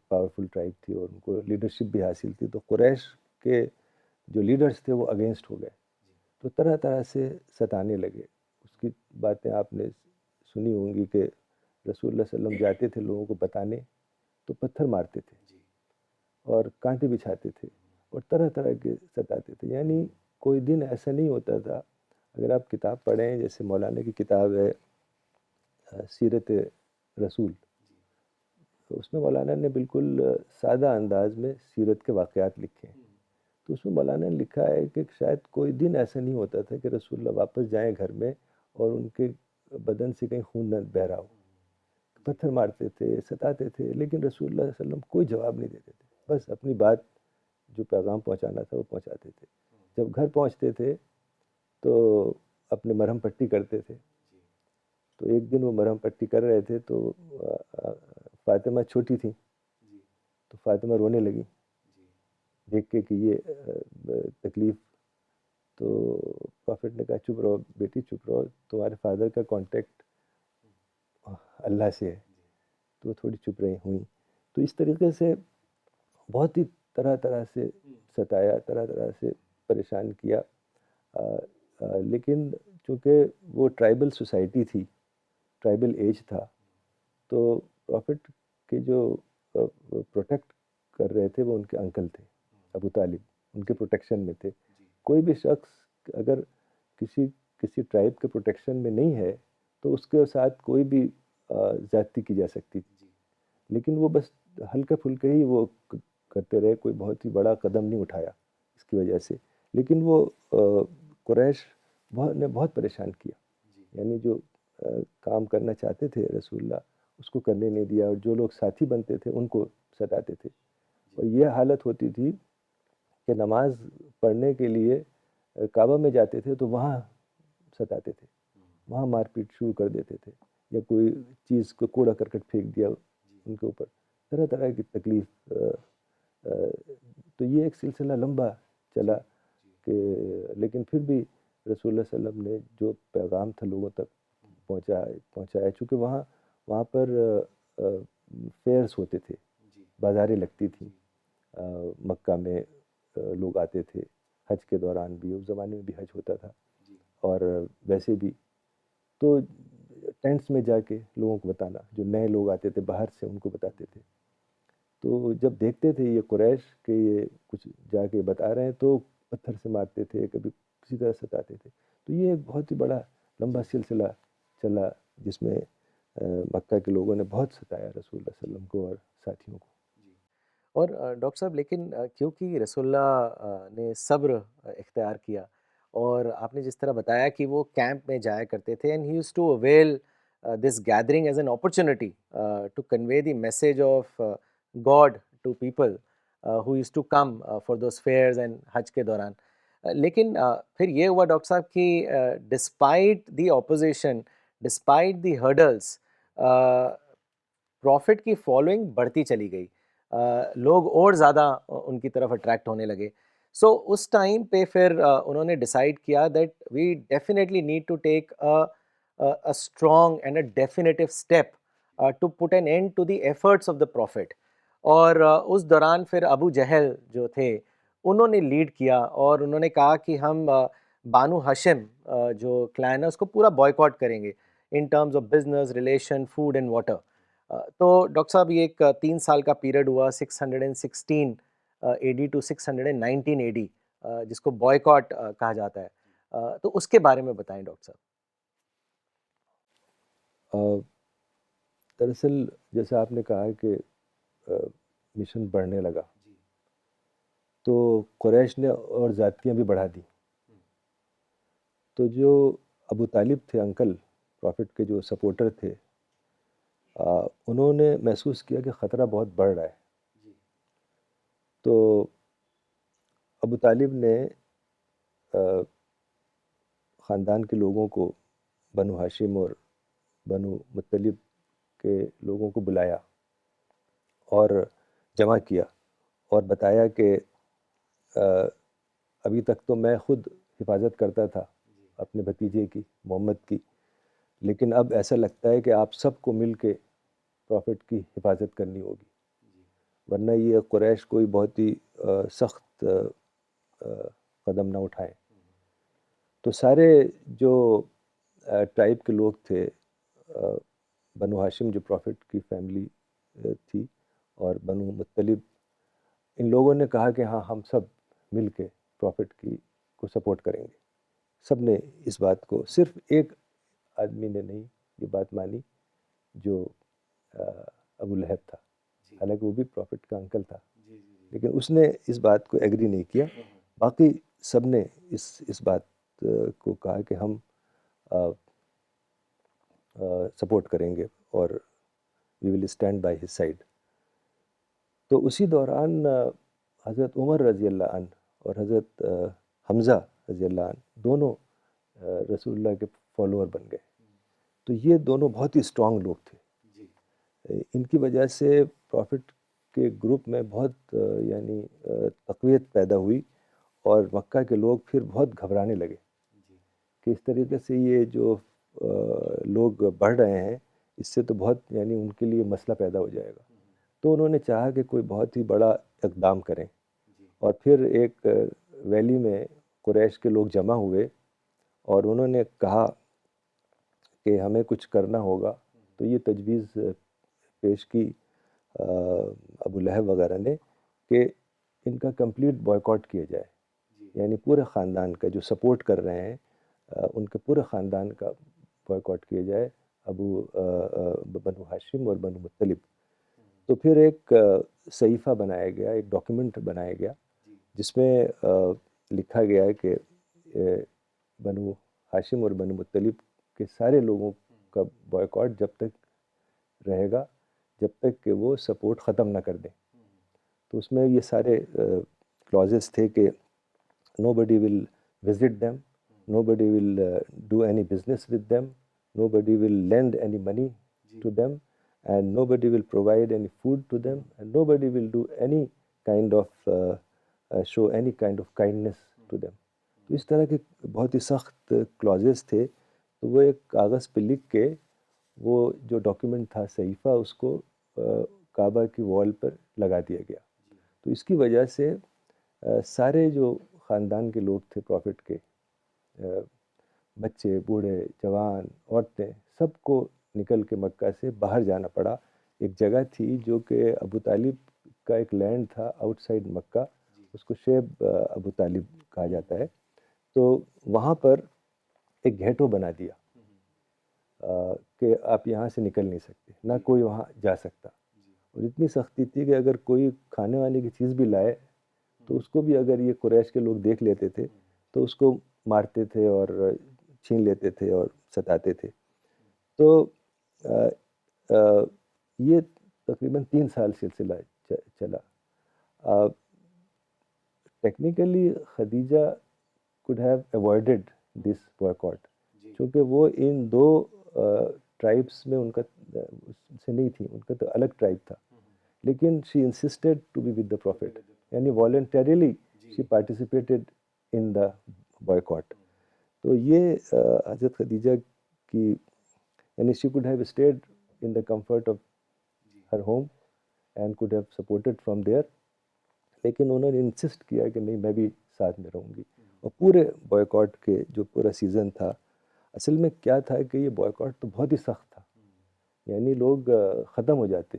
پاورفل ٹرائب تھی، اور ان کو لیڈرشپ بھی حاصل تھی. تو قریش کے جو لیڈرز تھے وہ اگینسٹ ہو گئے، تو طرح طرح سے ستانے لگے. اس کی باتیں آپ نے سنی ہوں گی کہ رسول اللہ صلی اللہ علیہ وسلم جاتے تھے لوگوں کو بتانے تو پتھر مارتے تھے اور کانٹے بچھاتے تھے اور طرح طرح کے ستاتے تھے. یعنی کوئی دن ایسا نہیں ہوتا تھا. اگر آپ کتاب پڑھیں، جیسے مولانا کی کتاب ہے سیرت رسول، تو اس میں مولانا نے بالکل سادہ انداز میں سیرت کے واقعات لکھے ہیں. تو اس میں مولانا نے لکھا ہے کہ شاید کوئی دن ایسا نہیں ہوتا تھا کہ رسول اللہ واپس جائیں گھر میں اور ان کے بدن سے کہیں خون نہ بہہ رہا ہو. پتھر مارتے تھے، ستاتے تھے، لیکن رسول اللہ صلی اللہ علیہ وسلم کوئی جواب نہیں دیتے تھے. بس اپنی بات جو پیغام پہنچانا تھا وہ پہنچاتے تھے. جب گھر پہنچتے تھے تو اپنے مرہم پٹی کرتے تھے. تو ایک دن وہ مرہم پٹی کر رہے تھے تو فاطمہ چھوٹی تھیں، تو فاطمہ رونے لگی دیکھ کے کہ یہ تکلیف. تو پرافٹ نے کہا چپ رہو بیٹی چپ رہو, تمہارے فادر کا کانٹیکٹ اللہ سے ہے. تو وہ تھوڑی چپ رہی ہوئیں. تو اس طریقے سے بہت ہی طرح طرح سے ستایا, طرح طرح سے پریشان کیا. لیکن چونکہ وہ ٹرائبل سوسائٹی تھی, ٹرائبل ایج تھا, تو پرافٹ کے جو پروٹیکٹ کر رہے تھے وہ ان کے انکل تھے ابو طالب, ان کے پروٹیکشن میں تھے. کوئی بھی شخص اگر کسی ٹرائب کے پروٹیکشن میں نہیں ہے تو اس کے ساتھ کوئی بھی زیادتی کی جا سکتی تھی. لیکن وہ بس ہلکا پھلکا ہی وہ کرتے رہے, کوئی بہت ہی بڑا قدم نہیں اٹھایا اس کی وجہ سے. لیکن وہ قریش نے بہت پریشان کیا, یعنی جو کام کرنا چاہتے تھے رسول اللہ اس کو کرنے نہیں دیا, اور جو لوگ ساتھی بنتے تھے ان کو ستاتے تھے. اور یہ حالت ہوتی تھی کہ نماز پڑھنے کے لیے کعبہ میں جاتے تھے تو وہاں ستاتے تھے, وہاں مار پیٹ شروع کر دیتے تھے, یا کوئی چیز کو کوڑا کرکٹ پھینک دیا ان کے اوپر, طرح طرح کی تکلیف. تو یہ ایک سلسلہ لمبا چلا کہ لیکن پھر بھی رسول اللہ صلی اللہ علیہ وسلم نے جو پیغام تھا لوگوں تک پہنچایا. چونکہ وہاں پر فیئرس ہوتے تھے, بازاریں لگتی تھیں, مکہ میں لوگ آتے تھے حج کے دوران بھی, اس زمانے میں بھی حج ہوتا تھا, اور ویسے بھی. تو ٹینٹس میں جا کے لوگوں کو بتانا, جو نئے لوگ آتے تھے باہر سے ان کو بتاتے تھے. تو جب دیکھتے تھے یہ قریش کہ یہ کچھ جا کے بتا رہے ہیں تو پتھر سے مارتے تھے, کبھی کسی طرح ستاتے تھے. تو یہ ایک بہت ہی بڑا لمبا سلسلہ چلا جس میں مکہ کے لوگوں نے بہت ستایا رسول اللہ صلی اللہ علیہ وسلم کو اور ساتھیوں کو. اور ڈاکٹر صاحب لیکن کیونکہ رسول اللہ نے صبر اختیار کیا, اور آپ نے جس طرح بتایا کہ وہ کیمپ میں جایا کرتے تھے, and he used to avail this gathering as an opportunity to convey the message of God to people who used to come for those fairs and حج کے دوران. لیکن پھر یہ ہوا ڈاکٹر صاحب کہ despite the opposition, despite the hurdles, prophet کی فالوئنگ بڑھتی چلی گئی, لوگ اور زیادہ ان کی طرف اٹریکٹ ہونے لگے. سو اس ٹائم پہ پھر انہوں نے ڈیسائیڈ کیا that we definitely need to take a strong and a definitive step to put an end to the efforts of the prophet. اور اس دوران پھر ابو جہل جو تھے انہوں نے لیڈ کیا, اور انہوں نے کہا کہ ہم بانو ہاشم جو کلین ہے اس کو پورا بوائیکاٹ کریں گے ان terms of business, relation, food and water. تو ڈاکٹر صاحب یہ ایک 3 سال کا پیریڈ ہوا 616 AD ٹو 619 AD, جس کو بوائیکاٹ کہا جاتا ہے. تو اس کے بارے میں بتائیں ڈاکٹر صاحب. دراصل جیسے آپ نے کہا کہ مشن بڑھنے لگا تو قریش نے اور زیادتیاں بھی بڑھا دی. تو جو ابو طالب تھے انکل پرافٹ کے, جو سپورٹر تھے, انہوں نے محسوس کیا کہ خطرہ بہت بڑھ رہا ہے. تو ابو طالب نے خاندان کے لوگوں کو, بنو ہاشم اور بنو مطلب کے لوگوں کو بلایا اور جمع کیا, اور بتایا کہ ابھی تک تو میں خود حفاظت کرتا تھا اپنے بھتیجے کی, محمد کی, لیکن اب ایسا لگتا ہے کہ آپ سب کو مل کے پرافٹ کی حفاظت کرنی ہوگی, ورنہ یہ قریش کوئی بہت ہی سخت قدم نہ اٹھائیں. تو سارے جو ٹائب کے لوگ تھے, بنو ہاشم جو پرافٹ کی فیملی تھی, اور بنو مطلب, ان لوگوں نے کہا کہ ہاں ہم سب مل کے پرافٹ کی کو سپورٹ کریں گے. سب نے اس بات کو, صرف ایک آدمی نے نہیں یہ بات مانی جو ابو لہب تھا, حالانکہ وہ بھی پرافٹ کا انکل تھا, لیکن اس نے اس بات کو ایگری نہیں کیا. باقی سب نے اس بات کو کہا کہ ہم سپورٹ کریں گے اور we will stand by his side. تو اسی دوران حضرت عمر رضی اللہ عنہ اور حضرت حمزہ رضی اللہ عنہ دونوں رسول اللہ کے فالوور بن گئے. تو یہ دونوں بہت ہی اسٹرانگ لوگ تھے. ان کی وجہ سے پرافٹ کے گروپ میں بہت یعنی تقویت پیدا ہوئی، اور مکہ کے لوگ پھر بہت گھبرانے لگے کہ اس طریقے سے یہ جو لوگ بڑھ رہے ہیں، اس سے تو بہت یعنی ان کے لیے مسئلہ پیدا ہو جائے گا۔ تو انہوں نے چاہا کہ کوئی بہت ہی بڑا اقدام کریں، اور پھر ایک ویلی میں قریش کے لوگ جمع ہوئے اور انہوں نے کہا کہ ہمیں کچھ کرنا ہوگا۔ تو یہ تجویز پیش کی ابو لہب وغیرہ نے کہ ان کا کمپلیٹ بائیکاٹ کیا جائے، یعنی پورے خاندان کا جو سپورٹ کر رہے ہیں ان کے پورے خاندان کا بائیکاٹ کیا جائے، بنو ہاشم اور بنو مطلب۔ تو پھر ایک صحیفہ بنایا گیا، ایک ڈاکیومنٹ بنایا گیا جس میں لکھا گیا ہے کہ بنو ہاشم اور بنو مطلب کے سارے لوگوں کا بائیکاٹ جب تک رہے گا جب تک کہ وہ سپورٹ ختم نہ کر دیں۔ تو اس میں یہ سارے کلازز تھے کہ nobody will visit them, nobody will do any business with them, nobody will lend any money to them, and nobody will provide any food to them, and nobody will do any kind of show any kind of kindness to them۔ تو اس طرح کے بہت ہی سخت clauses تھے۔ تو وہ ایک کاغذ پہ لکھ کے وہ جو ڈاکیومنٹ تھا صحیفہ، اس کو کعبہ کی وال پر لگا دیا گیا۔ تو اس کی وجہ سے سارے جو خاندان کے لوگ تھے پروفٹ کے، بچے، بوڑھے، جوان، عورتیں، سب کو نکل کے مکہ سے باہر جانا پڑا۔ ایک جگہ تھی جو کہ ابو طالب کا ایک لینڈ تھا آؤٹ سائڈ مکہ، اس کو شیب ابو طالب کہا جاتا ہے۔ تو وہاں پر ایک گھیٹو بنا دیا کہ آپ یہاں سے نکل نہیں سکتے، نہ کوئی وہاں جا سکتا۔ اور اتنی سختی تھی کہ اگر کوئی کھانے وانے کی چیز بھی لائے تو اس کو بھی اگر یہ قریش کے لوگ دیکھ لیتے تھے تو اس کو مارتے تھے اور چھین لیتے تھے اور ستاتے تھے۔ تو یہ تقریباً 3 سال سلسلہ چلا۔ Technically Khadija could have avoided this boycott، چونکہ وہ ان دو ٹرائبس میں ان کا سے نہیں تھی، ان کا تو الگ ٹرائب تھا، لیکن she insisted to be with the prophet، یعنی voluntarily she participated in the boycott۔ تو یہ حضرت خدیجہ کی یعنی she could have stayed in the comfort of her home and could have supported from there، لیکن انہوں نے انسسٹ کیا کہ نہیں، میں بھی ساتھ میں رہوں گی۔ اور پورے بائیکاٹ کے جو پورا سیزن تھا، اصل میں کیا تھا کہ یہ بائیکاٹ تو بہت ہی سخت تھا، یعنی لوگ ختم ہو جاتے،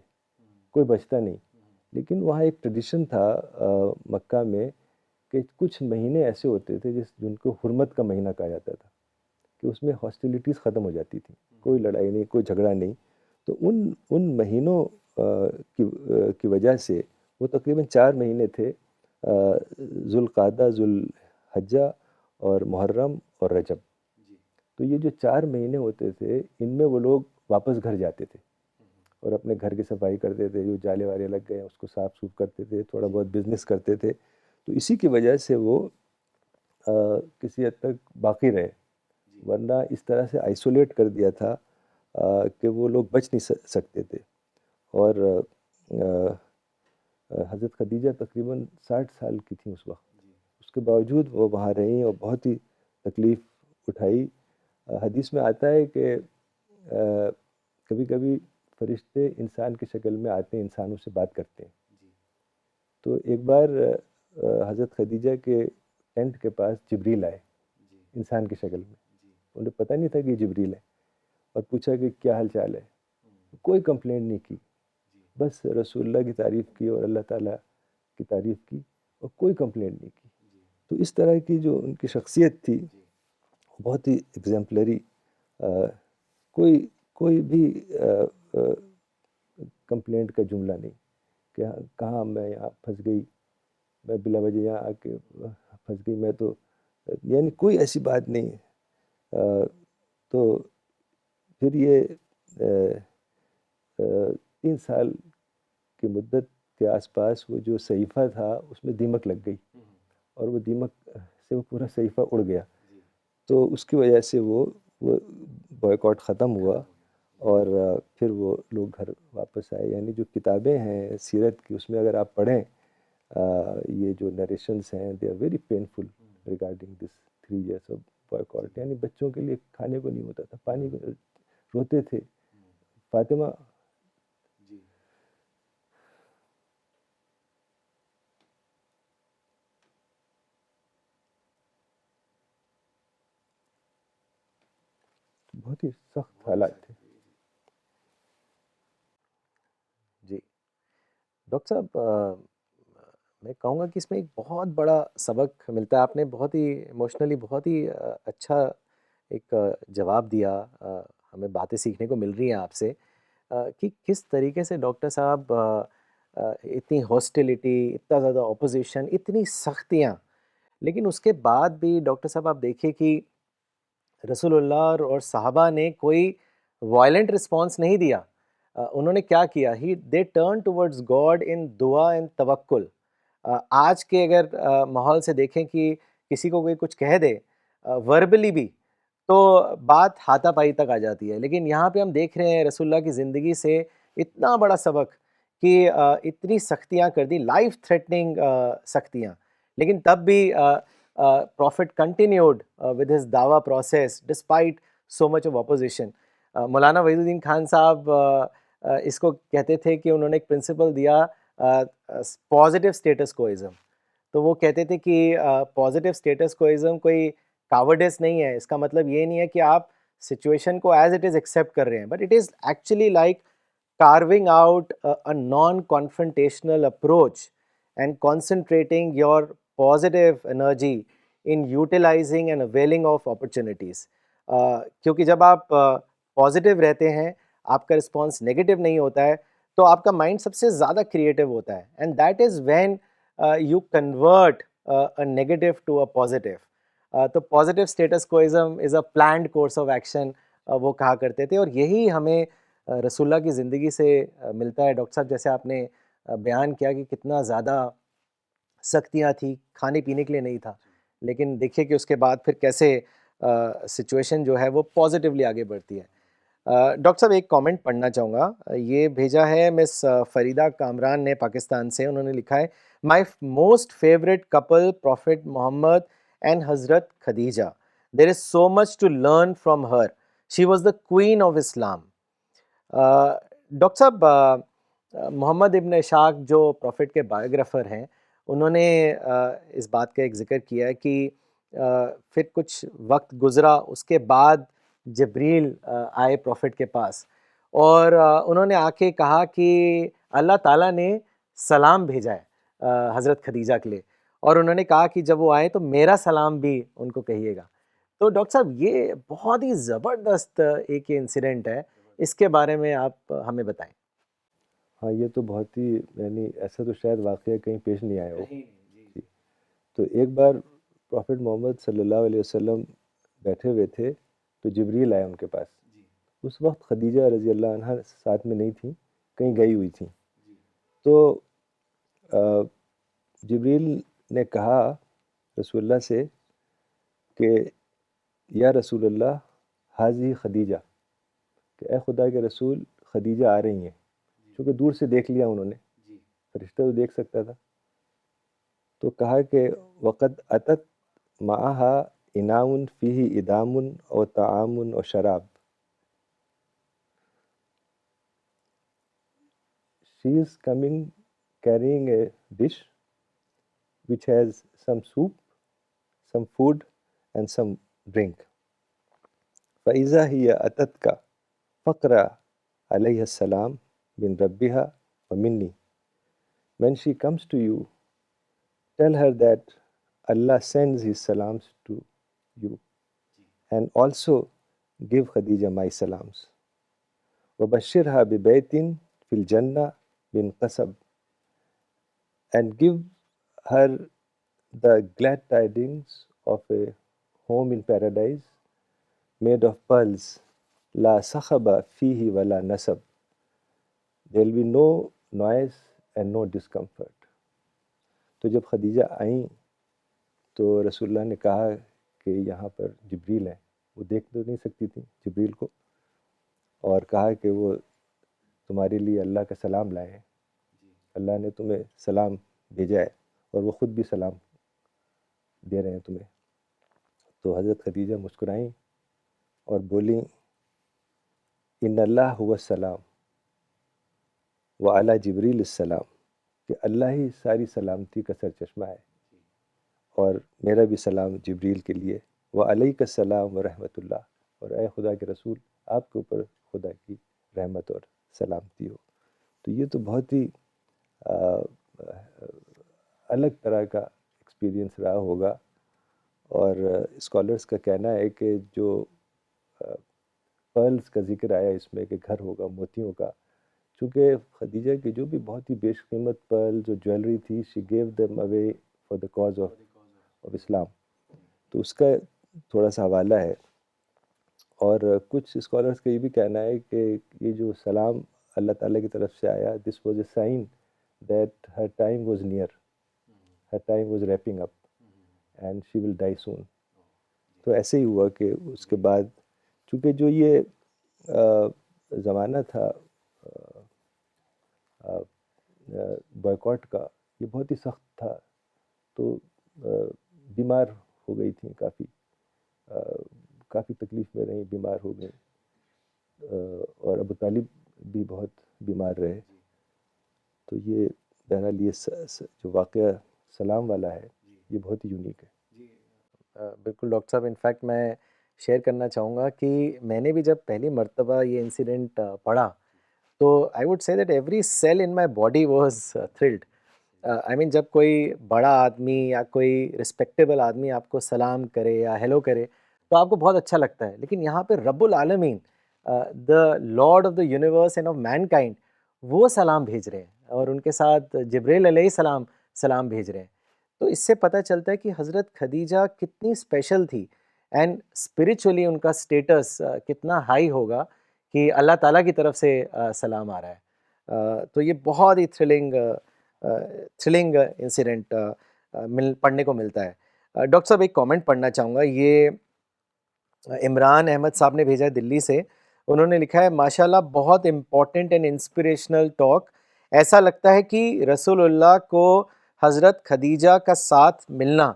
کوئی بچتا نہیں۔ لیکن وہاں ایک ٹریڈیشن تھا مکہ میں کہ کچھ مہینے ایسے ہوتے تھے جن کو حرمت کا مہینہ کہا جاتا تھا، کہ اس میں ہاسٹیلیٹیز ختم ہو جاتی تھیں، کوئی لڑائی نہیں، کوئی جھگڑا نہیں۔ تو ان مہینوں کی وجہ سے وہ تقریباً 4 مہینے تھے، ذوالقعدہ، ذوالحجہ اور محرم اور رجب۔ تو یہ جو 4 مہینے ہوتے تھے، ان میں وہ لوگ واپس گھر جاتے تھے اور اپنے گھر کی صفائی کرتے تھے، جو جالے والے لگ گئے اس کو صاف سوف کرتے تھے، تھوڑا بہت بزنس کرتے تھے۔ تو اسی کی وجہ سے وہ کسی حد تک باقی رہے، ورنہ اس طرح سے آئسولیٹ کر دیا تھا کہ وہ لوگ بچ نہیں سکتے تھے۔ اور حضرت خدیجہ تقریباً 60 سال کی تھیں اس وقت، اس کے باوجود وہ وہاں رہیں اور بہت ہی تکلیف اٹھائی۔ حدیث میں آتا ہے کہ کبھی کبھی فرشتے انسان کی شکل میں آتے ہیں، انسانوں سے بات کرتے ہیں۔ تو ایک بار حضرت خدیجہ کے ٹینٹ کے پاس جبریل آئے انسان کی شکل میں، انہیں پتہ نہیں تھا کہ یہ جبریل ہے، اور پوچھا کہ کیا حال چال ہے۔ کوئی کمپلینٹ نہیں کی، بس رسول اللہ کی تعریف کی اور اللہ تعالیٰ کی تعریف کی، اور کوئی کمپلینٹ نہیں کی۔ تو اس طرح کی جو ان کی شخصیت تھی بہت ہی ایگزیمپلری، کوئی بھی کمپلینٹ کا جملہ نہیں کہ کہاں میں یہاں پھنس گئی، میں بلا وجہ یہاں آ کے پھنس گئی، میں تو یعنی کوئی ایسی بات نہیں۔ تو پھر یہ 3 سال کی مدت کے آس پاس وہ جو صحیفہ تھا اس میں دیمک لگ گئی، اور وہ دیمک سے وہ پورا صحیفہ اڑ گیا۔ تو اس کی وجہ سے وہ بائیکاٹ ختم ہوا، اور پھر وہ لوگ گھر واپس آئے. یعنی جو کتابیں ہیں سیرت کی، اس میں اگر آپ پڑھیں یہ جو نریشنس ہیں they are very painful regarding this 3 years of boycott. یعنی بچوں کے لیے کھانے کو نہیں ہوتا تھا، پانی کو روتے تھے. فاطمہ بہت ہی سخت حالات تھے. جی ڈاکٹر صاحب، میں کہوں گا کہ اس میں ایک بہت بڑا سبق ملتا ہے. آپ نے بہت ہی ایموشنلی بہت ہی اچھا ایک جواب دیا. ہمیں باتیں سیکھنے کو مل رہی ہیں آپ سے کہ کس طریقے سے ڈاکٹر صاحب اتنی ہاسٹیلیٹی، اتنا زیادہ اپوزیشن، اتنی سختیاں، لیکن اس کے بعد بھی ڈاکٹر صاحب آپ دیکھیے کہ رسول اللہ اور صحابہ نے کوئی وائلنٹ رسپانس نہیں دیا. انہوں نے کیا کیا؟ دے ٹرن ٹورڈز گاڈ ان دعا اینڈ توکل. آج کے اگر ماحول سے دیکھیں کہ کسی کو کوئی کچھ کہہ دے وربلی بھی، تو بات ہاتھا پائی تک آ جاتی ہے. لیکن یہاں پہ ہم دیکھ رہے ہیں رسول اللہ کی زندگی سے اتنا بڑا سبق کہ اتنی سختیاں کر دی، لائف تھریٹننگ سختیاں، لیکن تب بھی پروفٹ کنٹینیوڈ ود ہز دعویٰ process despite so much of opposition. Maulana Wahid uddin Khan صاحب اس کو کہتے تھے کہ انہوں نے ایک پرنسپل دیا پازیٹیو اسٹیٹس کوئزم. تو وہ کہتے تھے کہ پازیٹیو اسٹیٹس کوئزم کوئی کاورڈیس نہیں ہے. اس کا مطلب یہ نہیں ہے کہ آپ سچویشن کو ایز اٹ از ایکسیپٹ کر رہے ہیں، but it is actually like carving out a non-confrontational approach and concentrating your positive energy in utilizing and availing of opportunities. کیونکہ جب آپ پازیٹیو رہتے ہیں، آپ کا رسپانس نیگیٹو نہیں ہوتا ہے، تو آپ کا مائنڈ سب سے زیادہ کریٹو ہوتا ہے. And that is when you convert a negative to a positive. تو positive status quoism is a planned course of action وہ کہا کرتے تھے. اور یہی ہمیں رسول اللہ کی زندگی سے ملتا ہے. ڈاکٹر صاحب جیسے آپ نے بیان کیا کہ کتنا زیادہ سختیاں تھیں، کھانے پینے کے لیے نہیں تھا، لیکن دیکھیے کہ اس کے بعد پھر کیسے سچویشن جو ہے وہ پازیٹیولی آگے بڑھتی ہے. ڈاکٹر صاحب ایک کامنٹ پڑھنا چاہوں گا، یہ بھیجا ہے مس فریدہ کامران نے پاکستان سے. انہوں نے لکھا ہے my most favourite couple prophet Muhammad and حضرت Khadija. There is so much to learn from her. She was the queen of Islam. Doctor صاحب محمد ابن اسحاق جو پروفٹ کے بایوگرافر ہیں، انہوں نے اس بات کا ایک ذکر کیا ہے کہ پھر کچھ وقت گزرا، اس کے بعد جبریل آئے پروفٹ کے پاس، اور انہوں نے آ کے کہا کہ اللہ تعالیٰ نے سلام بھیجا ہے حضرت خدیجہ کے لیے، اور انہوں نے کہا کہ جب وہ آئے تو میرا سلام بھی ان کو کہیے گا. تو ڈاکٹر صاحب یہ بہت ہی زبردست ایک انسیڈنٹ ہے، اس کے بارے میں آپ ہمیں بتائیں. ہاں یہ تو بہت ہی، یعنی ایسا تو شاید واقعہ کہیں پیش نہیں آیا ہو. جی. تو ایک بار پروفٹ محمد صلی اللہ علیہ وسلم بیٹھے ہوئے تھے تو جبریل آئے ان کے پاس. اس وقت خدیجہ رضی اللہ عنہ ساتھ میں نہیں تھیں، کہیں گئی ہوئی تھیں. تو جبریل نے کہا رسول اللہ سے کہ یا رسول اللہ حاضی خدیجہ، کہ اے خدا کے رسول خدیجہ آ رہی ہیں. چونکہ دور سے دیکھ لیا انہوں نے، فرشتہ تو دیکھ سکتا تھا. تو کہا کہ وقد اتت معہا اناء فیہ ادام و طعام و شراب. She is coming carrying a dish which has some soup, some food and some drink. فَإِذَا هِيَ أَتَتْكَ فَقْرَأْ عَلَيْهَا السَّلَامُ مِنْ رَبِّهَا وَمِنِّي. When she comes to you, tell her that Allah sends his salams to you, and also give Khadija my salams. وَبَشِّرْهَا بِبَيْتٍ فِي الْجَنَّةِ بِنْ قَصَبٍ, and give her the glad tidings of a home in paradise made of pearls, la sakhaba fihi wala nasab. There will be no noise and no discomfort. تو جب خدیجہ آئیں تو رسول اللہ نے کہا کہ یہاں پر جبریل ہیں. وہ دیکھ تو نہیں سکتی تھی جبریل کو. اور کہا کہ وہ تمہارے لیے اللہ کا سلام لائے ہیں، اللہ نے تمہیں سلام بھیجا ہے اور وہ خود بھی سلام دے رہے ہیں تمہیں۔ تو حضرت خدیجہ مسکرائیں اور بولیں ان اللہ هو السلام وعلی جبریل السلام، کہ اللہ ہی ساری سلامتی کا سرچشمہ ہے اور میرا بھی سلام جبریل کے لیے، وعلیک السلام ورحمۃ اللہ، اور اے خدا کے رسول آپ کے اوپر خدا کی رحمت اور سلامتی ہو۔ تو یہ تو بہت ہی الگ طرح کا ایکسپیرینس رہا ہوگا، اور اسکالرس کا کہنا ہے کہ جو پرلز کا ذکر آیا اس میں کہ گھر ہوگا موتیوں کا، چونکہ خدیجہ کی جو بھی بہت ہی بیش قیمت پرلز اور جویلری تھی، she gave them away for the cause of Islam, تو اس کا تھوڑا سا حوالہ ہے۔ اور کچھ اسکالرس کا یہ بھی کہنا ہے کہ یہ جو سلام اللہ تعالیٰ کی طرف سے آیا، this was a sign that her time was near, her time was wrapping up and she will die soon. تو ایسے ہی ہوا کہ اس کے بعد، چونکہ جو یہ زمانہ تھا بائیکاٹ کا، یہ بہت ہی سخت تھا، تو بیمار ہو گئی تھیں، کافی تکلیف میں رہیں، بیمار ہو گئیں، اور ابو طالب بھی بہت بیمار رہے۔ تو یہ بہرحال یہ جو واقعہ سلام والا ہے یہ بہت ہی یونیک ہے۔ بالکل ڈاکٹر صاحب، انفیکٹ میں شیئر کرنا چاہوں گا کہ میں نے بھی جب پہلی مرتبہ یہ انسیڈنٹ پڑھا تو I would say that every cell in my body was thrilled. I mean جب کوئی بڑا آدمی یا کوئی رسپیکٹیبل آدمی آپ کو سلام کرے یا ہیلو کرے تو آپ کو بہت اچھا لگتا ہے، لیکن یہاں پہ رب العالمین، the lord of the universe and of mankind, وہ سلام بھیج رہے ہیں اور ان کے ساتھ جبریل علیہ السلام سلام بھیج رہے ہیں۔ تو اس سے پتہ چلتا ہے کہ حضرت خدیجہ کتنی اسپیشل تھی، اینڈ اسپریچولی ان کا سٹیٹس کتنا ہائی ہوگا کہ اللہ تعالیٰ کی طرف سے سلام آ رہا ہے۔ تو یہ بہت ہی تھرلنگ انسیڈنٹ پڑھنے کو ملتا ہے۔ ڈاکٹر صاحب ایک کامنٹ پڑھنا چاہوں گا، یہ عمران احمد صاحب نے بھیجا ہے دلی سے۔ انہوں نے لکھا ہے ماشاءاللہ بہت امپورٹنٹ اینڈ انسپریشنل ٹاک، ایسا لگتا ہے کہ رسول اللہ کو حضرت خدیجہ کا ساتھ ملنا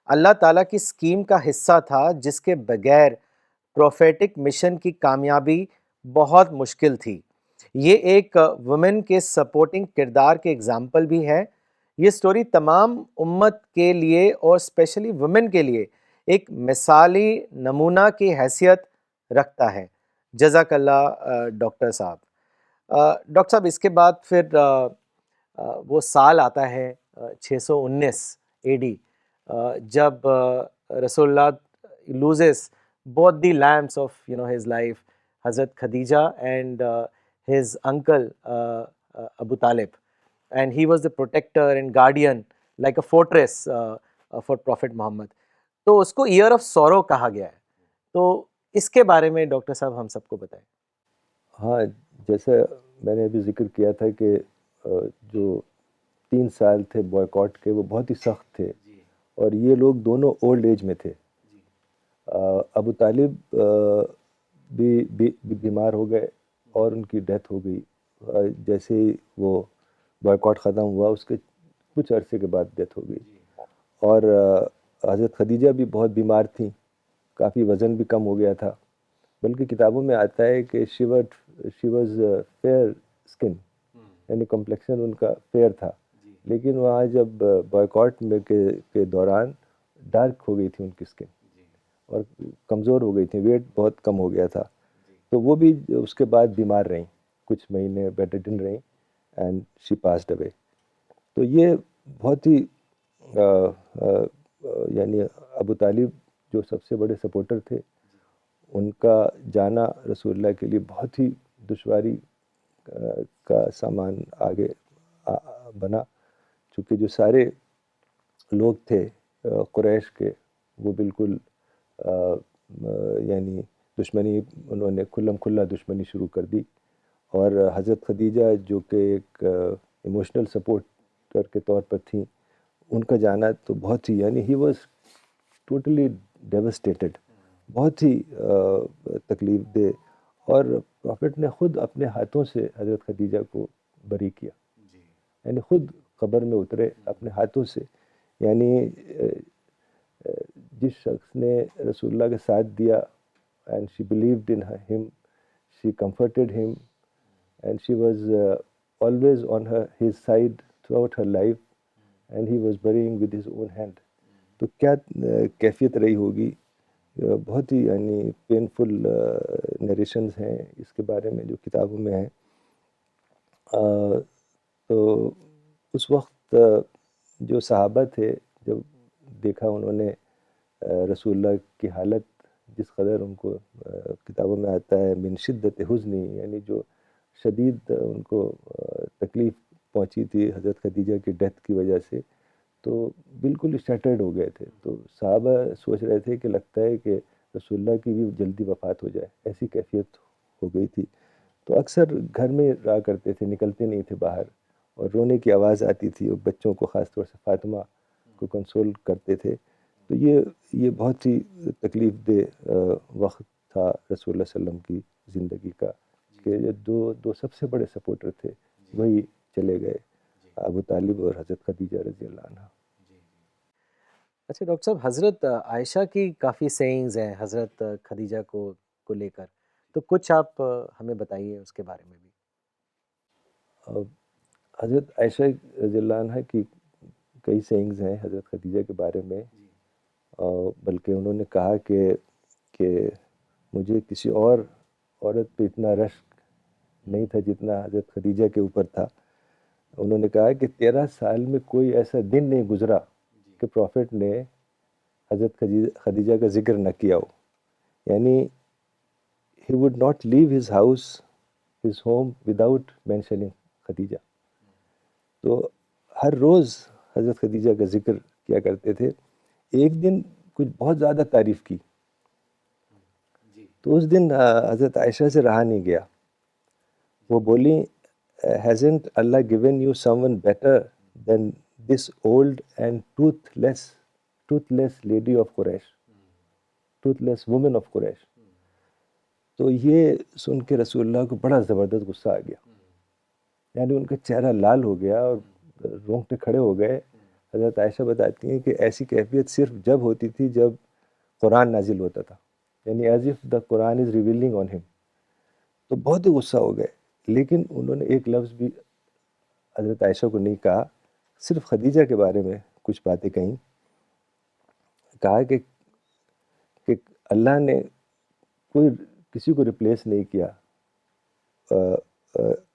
اللہ تعالیٰ کی اسکیم کا حصہ تھا، جس کے بغیر پروفیٹک مشن کی کامیابی بہت مشکل تھی۔ یہ ایک وومن کے سپورٹنگ کردار کے اگزامپل بھی ہے۔ یہ سٹوری تمام امت کے لیے اور اسپیشلی وومن کے لیے ایک مثالی نمونہ کی حیثیت رکھتا ہے۔ جزاک اللہ ڈاکٹر صاحب۔ ڈاکٹر صاحب اس کے بعد پھر وہ سال آتا ہے 619 AD، جب رسول اللہ loses both the lambs of his life, Hazrat Khadija and his uncle Abu Talib, and he was the protector and guardian like a fortress for Prophet Muhammad. تو اس کو ایئر آف سورو کہا گیا ہے، تو اس کے بارے میں ڈاکٹر صاحب ہم سب کو بتائیں۔ ہاں، جیسا میں نے ابھی ذکر کیا تھا کہ جو 3 سال تھے بوائیکاٹ کے وہ بہت ہی سخت تھے، اور یہ لوگ دونوں اولڈ ایج میں تھے۔ ابو طالب بھی بیمار ہو گئے اور ان کی ڈیتھ ہو گئی، جیسے ہی وہ بوائیکاٹ ختم ہوا اس کے کچھ عرصے کے بعد ڈیتھ ہو گئی۔ اور حضرت خدیجہ بھی بہت بیمار تھیں، کافی وزن بھی کم ہو گیا تھا، بلکہ کتابوں میں آتا ہے کہ شی واز فیئر اسکن، یعنی کمپلیکشن ان کا فیئر تھا، لیکن وہاں جب بوائیکاٹ میں کے دوران ڈارک ہو گئی تھی ان کی اسکن اور کمزور ہو گئی تھی، ویٹ بہت کم ہو گیا تھا، تو وہ بھی اس کے بعد بیمار رہیں، کچھ مہینے بیڈ ریڈن رہیں، اینڈ شی پاسڈ اوے۔ تو یہ بہت ہی یعنی ابو طالب جو سب سے بڑے سپورٹر تھے، ان کا جانا رسول اللہ کے لیے بہت ہی دشواری کا سامان آگے بنا، چونکہ جو سارے لوگ تھے قریش کے وہ بالکل یعنی دشمنی، انہوں نے کھلا دشمنی شروع کر دی، اور حضرت خدیجہ جو کہ ایک ایموشنل سپورٹر کے طور پر تھیں، ان کا جانا تو بہت ہی، یعنی ہی واز ٹوٹلی ڈیوسٹیٹڈ، بہت ہی تکلیف دہ، اور پروفٹ نے خود اپنے ہاتھوں سے حضرت خدیجہ کو بری کیا، یعنی خود قبر میں اترے اپنے ہاتھوں سے. یعنی جس شخص نے رسول اللہ کا ساتھ دیا اینڈ شی بلیوڈ ان ہم، شی کمفرٹیڈ ہم and she was always on his side throughout her life, and he was burying with his own hand. تو کیا کیفیت رہی ہوگی. بہت ہی یعنی پینفل نریشنز ہیں اس کے بارے میں جو کتابوں میں ہیں. تو اس وقت جو صحابہ تھے، جب دیکھا انہوں نے رسول اللہ کی حالت جس قدر ان کو کتابوں میں آتا ہے من شدت حزنی، یعنی جو شدید ان کو تکلیف پہنچی تھی حضرت خدیجہ کی ڈیتھ کی وجہ سے، تو بالکل اسٹیٹرڈ ہو گئے تھے. تو صحابہ سوچ رہے تھے کہ لگتا ہے کہ رسول اللہ کی بھی جلدی وفات ہو جائے، ایسی کیفیت ہو گئی تھی. تو اکثر گھر میں رہا کرتے تھے، نکلتے نہیں تھے باہر، اور رونے کی آواز آتی تھی، اور بچوں کو خاص طور سے فاطمہ کو کنسول کرتے تھے. تو یہ بہت ہی تکلیف دہ وقت تھا رسول اللہ صلی اللہ علیہ وسلم کی زندگی کا، کہ دو سب سے بڑے سپورٹر تھے وہی چلے گئے، ابو طالب اور حضرت خدیجہ رضی اللہ عنہ. اچھا ڈاکٹر صاحب، حضرت عائشہ کی کافی سینگز ہیں حضرت خدیجہ کو لے کر، تو کچھ آپ ہمیں بتائیے اس کے بارے میں بھی. حضرت عائشہ رضی اللہ عنہ کی کئی سینگز ہیں حضرت خدیجہ کے بارے میں، بلکہ انہوں نے کہا کہ مجھے کسی اور عورت پہ اتنا رشک نہیں تھا جتنا حضرت خدیجہ کے اوپر تھا. انہوں نے کہا کہ 13 سال میں کوئی ایسا دن نہیں گزرا کہ پروفٹ نے حضرت خدیجہ کا ذکر نہ کیا ہو. یعنی he would not leave his house, his home without mentioning Khadija. تو ہر روز حضرت خدیجہ کا ذکر کیا کرتے تھے. ایک دن کچھ بہت زیادہ تعریف کی تو اس دن حضرت عائشہ سے رہا نہیں گیا. وہ بولی hasn't Allah given you someone better than this old and toothless lady of Quraysh, toothless woman of Quraysh. تو یہ سن کے رسول اللہ کو بڑا زبردست غصہ آ گیا، یعنی ان کا چہرہ لال ہو گیا اور رونگٹے کھڑے ہو گئے. حضرت عائشہ بتاتی ہیں کہ ایسی کیفیت صرف جب ہوتی تھی جب قرآن نازل ہوتا تھا، یعنی as if the Quran is revealing on him. تو بہت ہی غصہ ہو گئے، لیکن انہوں نے ایک لفظ بھی حضرت عائشہ کو نہیں کہا، صرف خدیجہ کے بارے میں کچھ باتیں کہیں. کہا کہ اللہ نے کسی کو ریپلیس نہیں کیا،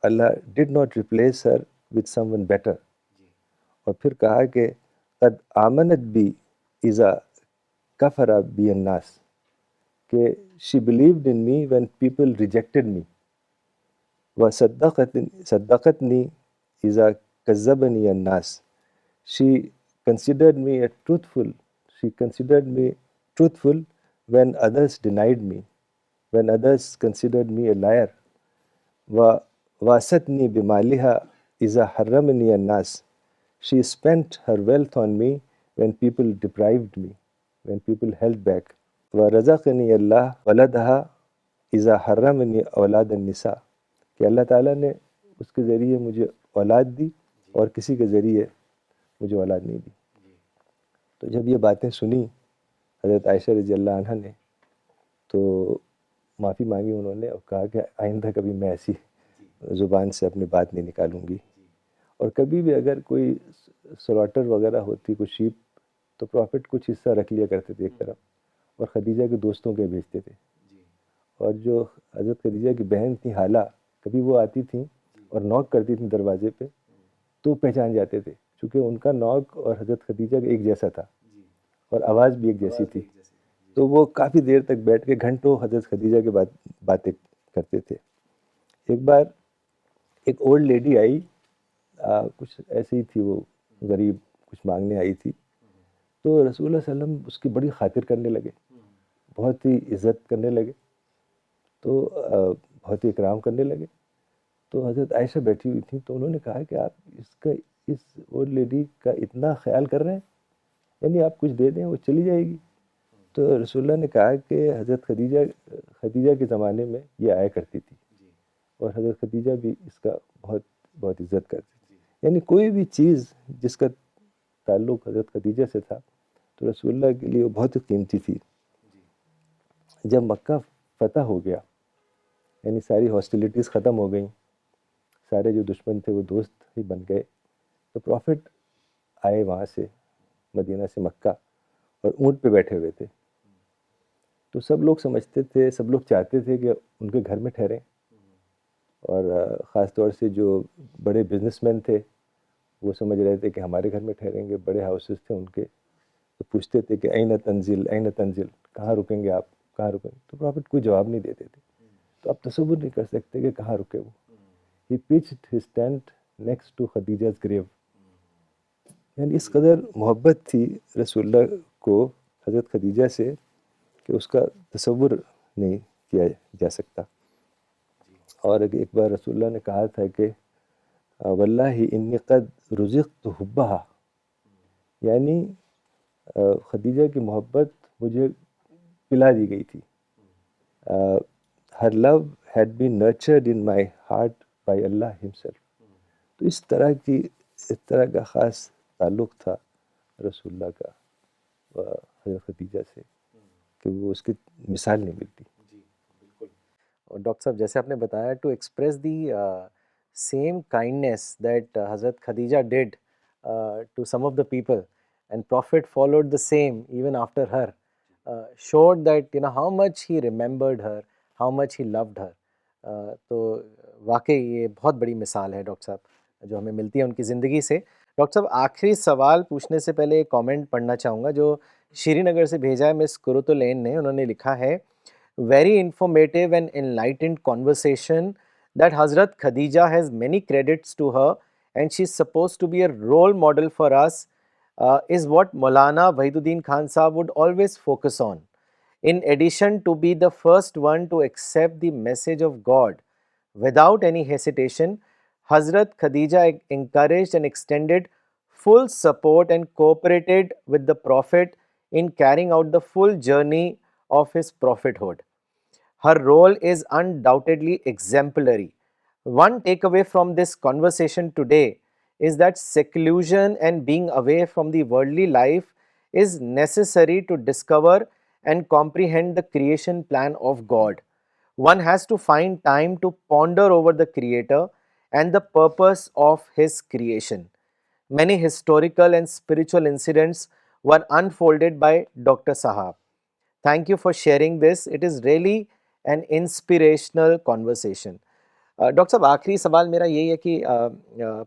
Allah did not replace her with someone better. اور پھر کہا کہ قد آمنت بی اذا کفر بی الناس، کہ she believed in me when people rejected me, وصدقتنی اذا کذبنی الناس. She considered me truthful when others denied me, when others considered me a liar. وَوَاسَتْنِي بِمَالِهَا إِذَا حَرَّمَنِي النَّاسِ. She spent her wealth on me when people deprived me, when people held back. وَرَزَقَنِي اللَّهُ وَلَدَهَا إِذَا حَرَّمَنِي أَوْلَادَ النِّسَاءِ. کہ اللہ تعالیٰ نے اس کے ذریعے مجھے اولاد دی اور کسی کے ذریعے مجھے اولاد نہیں دی. تو جب یہ باتیں سنی حضرت عائشہ رضی اللہ عنہ نے تو معافی مانگی انہوں نے، اور کہا کہ آئندہ کبھی میں ایسی زبان سے اپنی بات نہیں نکالوں گی. اور کبھی بھی اگر کوئی سلاٹر وغیرہ ہوتی، کوئی شیپ، تو پروفٹ کچھ حصہ رکھ لیا کرتے تھے ایک طرف، اور خدیجہ کے دوستوں کے بھیجتے تھے. اور جو حضرت خدیجہ کی بہن تھیں حالہ، کبھی وہ آتی تھیں اور نوک کرتی تھیں دروازے پہ، تو پہچان جاتے تھے، چونکہ ان کا نوک اور حضرت خدیجہ کا ایک جیسا تھا اور آواز بھی ایک جیسی تھی. تو وہ کافی دیر تک بیٹھ کے گھنٹوں حضرت خدیجہ کے باتیں کرتے تھے. ایک بار ایک اولڈ لیڈی آئی، کچھ ایسی ہی تھی، وہ غریب، کچھ مانگنے آئی تھی. تو رسول اللہ صلی اللہ علیہ وسلم اس کی بڑی خاطر کرنے لگے، بہت ہی عزت کرنے لگے، تو بہت ہی اکرام کرنے لگے. تو حضرت عائشہ بیٹھی ہوئی تھیں، تو انہوں نے کہا کہ آپ اس اولڈ لیڈی کا اتنا خیال کر رہے ہیں، یعنی آپ کچھ دے دیں وہ چلی جائے گی. تو رسول اللہ نے کہا کہ حضرت خدیجہ کے زمانے میں یہ آیا کرتی تھی، اور حضرت خدیجہ بھی اس کا بہت بہت عزت کرتی تھی. یعنی کوئی بھی چیز جس کا تعلق حضرت خدیجہ سے تھا تو رسول اللہ کے لیے وہ بہت ہی قیمتی تھی. جب مکہ فتح ہو گیا، یعنی ساری ہاسٹیلیٹیز ختم ہو گئیں، سارے جو دشمن تھے وہ دوست ہی بن گئے، تو پروفٹ آئے وہاں سے مدینہ سے مکہ اور اونٹ پہ بیٹھے ہوئے تھے. تو سب لوگ سمجھتے تھے، سب لوگ چاہتے تھے کہ ان کے گھر میں ٹھہریں، اور خاص طور سے جو بڑے بزنس مین تھے وہ سمجھ رہے تھے کہ ہمارے گھر میں ٹھہریں گے. بڑے ہاؤسز تھے ان کے، تو پوچھتے تھے کہ این تنزل، این تنزل، کہاں رکیں گے آپ، کہاں رکیں گے؟ تو پروفٹ کوئی جواب نہیں دیتے تھے. تو آپ تصور نہیں کر سکتے کہ کہاں رکے وہ. ہی pitched his tent next to خدیجہ's grave. یعنی اس قدر محبت تھی رسول اللہ کو حضرت خدیجہ سے کہ اس کا تصور نہیں کیا جا سکتا. اور ایک بار رسول اللہ نے کہا تھا کہ واللہ انی قد رزقت حبہا، یعنی خدیجہ کی محبت مجھے پلا دی گئی تھی. Her love had been nurtured in my heart by Allah himself. تو اس طرح کا خاص تعلق تھا رسول اللہ کا حضرت خدیجہ سے کہ وہ اس کی مثال نہیں ملتی. جی بالکل. اور ڈاکٹر صاحب جیسے آپ نے بتایا to express the same kindness that Hazrat Khadija did to some of the people, and Prophet followed the same even after her, showed that how much he remembered her, how much he loved her. تو واقعی یہ بہت بڑی مثال ہے doctor صاحب جو ہمیں ملتی ہے ان کی زندگی سے. ڈاکٹر صاحب آخری سوال پوچھنے سے پہلے ایک کامنٹ پڑھنا چاہوں گا جو شری نگر سے بھیجا ہے مس کرتلین نے. انہوں نے لکھا ہے very informative and enlightened conversation that Hazrat Khadija has many credits to her and she's supposed to be a role model for us, is what Maulana Wahiduddin Khan Sahab would always focus on. In addition to be the first one to accept the message of God without any hesitation, Hazrat Khadija encouraged and extended full support and cooperated with the Prophet in carrying out the full journey of his prophethood. Her role is undoubtedly exemplary. One takeaway from this conversation today is that seclusion and being away from the worldly life is necessary to discover and comprehend the creation plan of God. One has to find time to ponder over the Creator and the purpose of His creation. Many historical and spiritual incidents were unfolded by Dr. Sahab. Thank you for sharing this. It is really an inspirational conversation. Doctor صاحب آخری سوال میرا یہی ہے کہ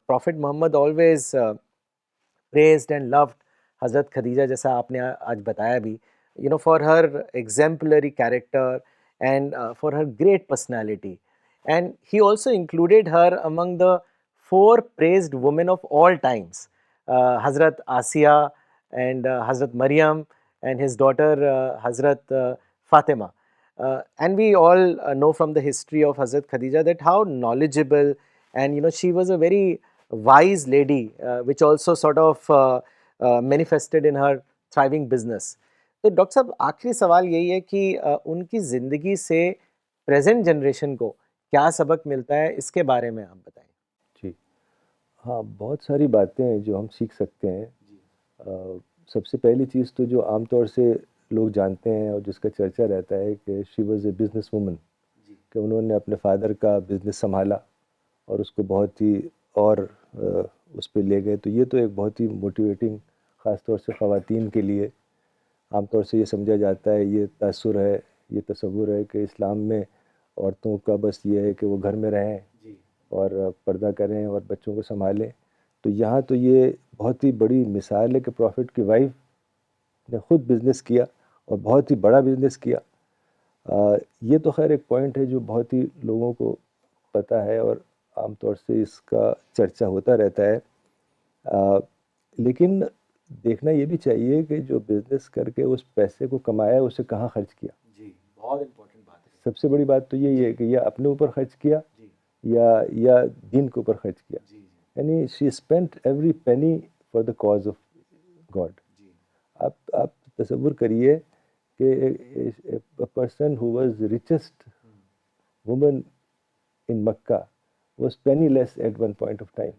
prophet Muhammad always praised and loved حضرت خدیجہ جیسا آپ نے آج بتایا بھی, for her exemplary character and for her great personality. And he also included her among the 4 praised women of all times, Hazrat Asiya and Hazrat Maryam and his daughter Hazrat Fatima. And we all know from the history of Hazrat Khadija that how knowledgeable and she was a very wise lady, which also sort of manifested in her thriving business. تو doctor صاحب آخری سوال یہی ہے کہ ان کی زندگی سے پریزنٹ جنریشن کو کیا سبق ملتا ہے, اس کے بارے میں آپ بتائیں. جی ہاں، بہت ساری باتیں ہیں جو ہم سیکھ سکتے ہیں. سب سے پہلی چیز تو جو عام طور سے لوگ جانتے ہیں اور جس کا چرچا رہتا ہے کہ she was a business woman, کہ انہوں نے اپنے فادر کا بزنس سنبھالا اور اس کو بہت ہی اور اس پہ لے گئے. تو یہ تو ایک بہت ہی موٹیویٹنگ، خاص طور سے خواتین کے لیے. عام طور سے یہ سمجھا جاتا ہے، یہ تاثر ہے، یہ تصور ہے کہ اسلام میں عورتوں کا بس یہ ہے کہ وہ گھر میں رہیں اور پردہ کریں اور بچوں کو سنبھالیں. تو یہاں تو یہ بہت ہی بڑی مثال ہے کہ پروفٹ کی وائف نے خود بزنس کیا اور بہت ہی بڑا بزنس کیا. یہ تو خیر ایک پوائنٹ ہے جو بہت ہی لوگوں کو پتہ ہے اور عام طور سے اس کا چرچا ہوتا رہتا ہے. لیکن دیکھنا یہ بھی چاہیے کہ جو بزنس کر کے اس پیسے کو کمایا اسے کہاں خرچ کیا. جی بہت امپورٹنٹ بات ہے. سب سے بڑی بات تو یہی ہے کہ یا اپنے اوپر خرچ کیا یا دین کے اوپر خرچ کیا. یعنی she spent every penny for the cause of God. آپ تصور کریے کہ person who was richest woman in Makkah was penniless at one point of time.